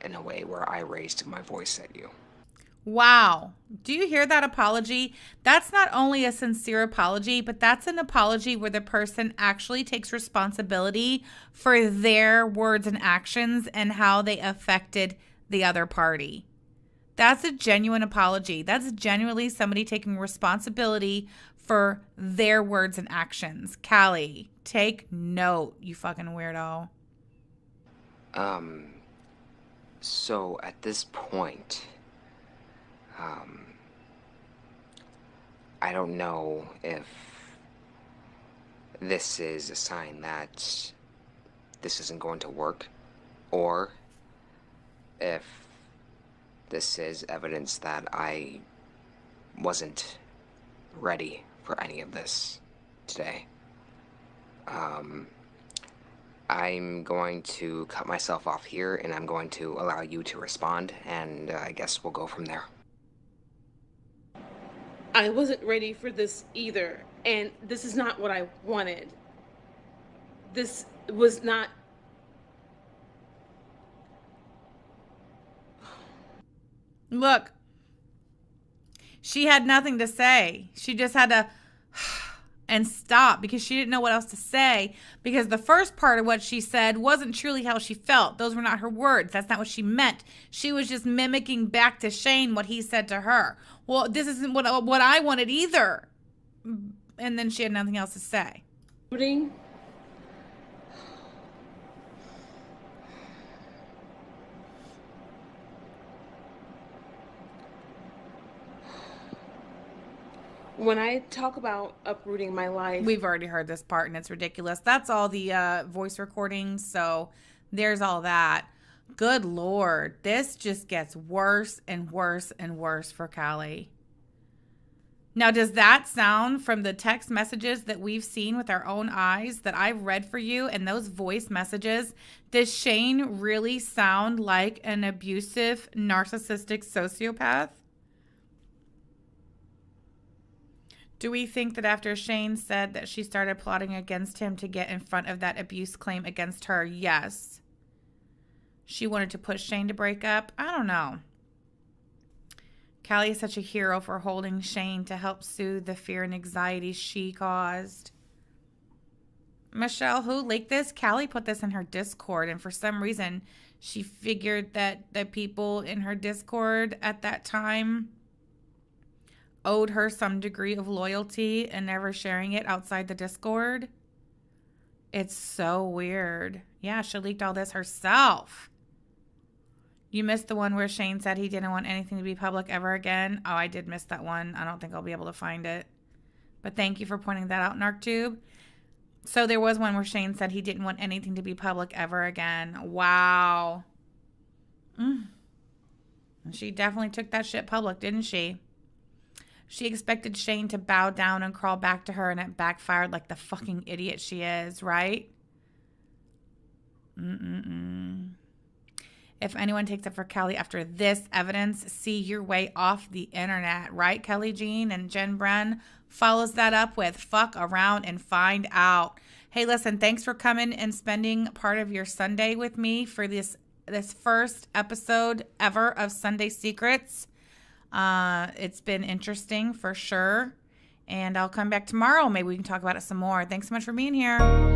in a way where I raised my voice at you. Wow. Do you hear that apology? That's not only a sincere apology, but that's an apology where the person actually takes responsibility for their words and actions and how they affected the other party. That's a genuine apology. That's genuinely somebody taking responsibility for their words and actions. Callie, take note, you fucking weirdo. So at this point, I don't know if this is a sign that this isn't going to work, or if this is evidence that I wasn't ready for any of this today. I'm going to cut myself off here, and I'm going to allow you to respond, and I guess we'll go from there. I wasn't ready for this either, and this is not what I wanted. This was not... Look, she had nothing to say. She just had to and stop because she didn't know what else to say, because the first part of what she said wasn't truly how she felt. Those were not her words. That's not what she meant. She was just mimicking back to Shane what he said to her. Well, this isn't what I wanted either. And then she had nothing else to say. When I talk about uprooting my life... We've already heard this part, and it's ridiculous. That's all the voice recordings, so there's all that. Good Lord. This just gets worse and worse and worse for Callie. Now, does that sound from the text messages that we've seen with our own eyes that I've read for you and those voice messages, does Shane really sound like an abusive, narcissistic sociopath? Do we think that after Shane said that she started plotting against him to get in front of that abuse claim against her, yes, she wanted to push Shane to break up? I don't know. Callie is such a hero for holding Shane to help soothe the fear and anxiety she caused. Michelle, who leaked this? Callie put this in her Discord, and for some reason, she figured that the people in her Discord at that time owed her some degree of loyalty and never sharing it outside the Discord. It's so weird. Yeah, she leaked all this herself. You missed the one where Shane said he didn't want anything to be public ever again. Oh, I did miss that one. I don't think I'll be able to find it. But thank you for pointing that out, NarcTube. So there was one where Shane said he didn't want anything to be public ever again. Wow. She definitely took that shit public, didn't she? She expected Shane to bow down and crawl back to her, and it backfired like the fucking idiot she is, right? If anyone takes it for Callie after this evidence, see your way off the internet, right? Kelly Jean and Jen Bren follows that up with fuck around and find out. Hey, listen, thanks for coming and spending part of your Sunday with me for this first episode ever of Sunday Secrets. It's been interesting for sure. And I'll come back tomorrow. Maybe we can talk about it some more. Thanks so much for being here.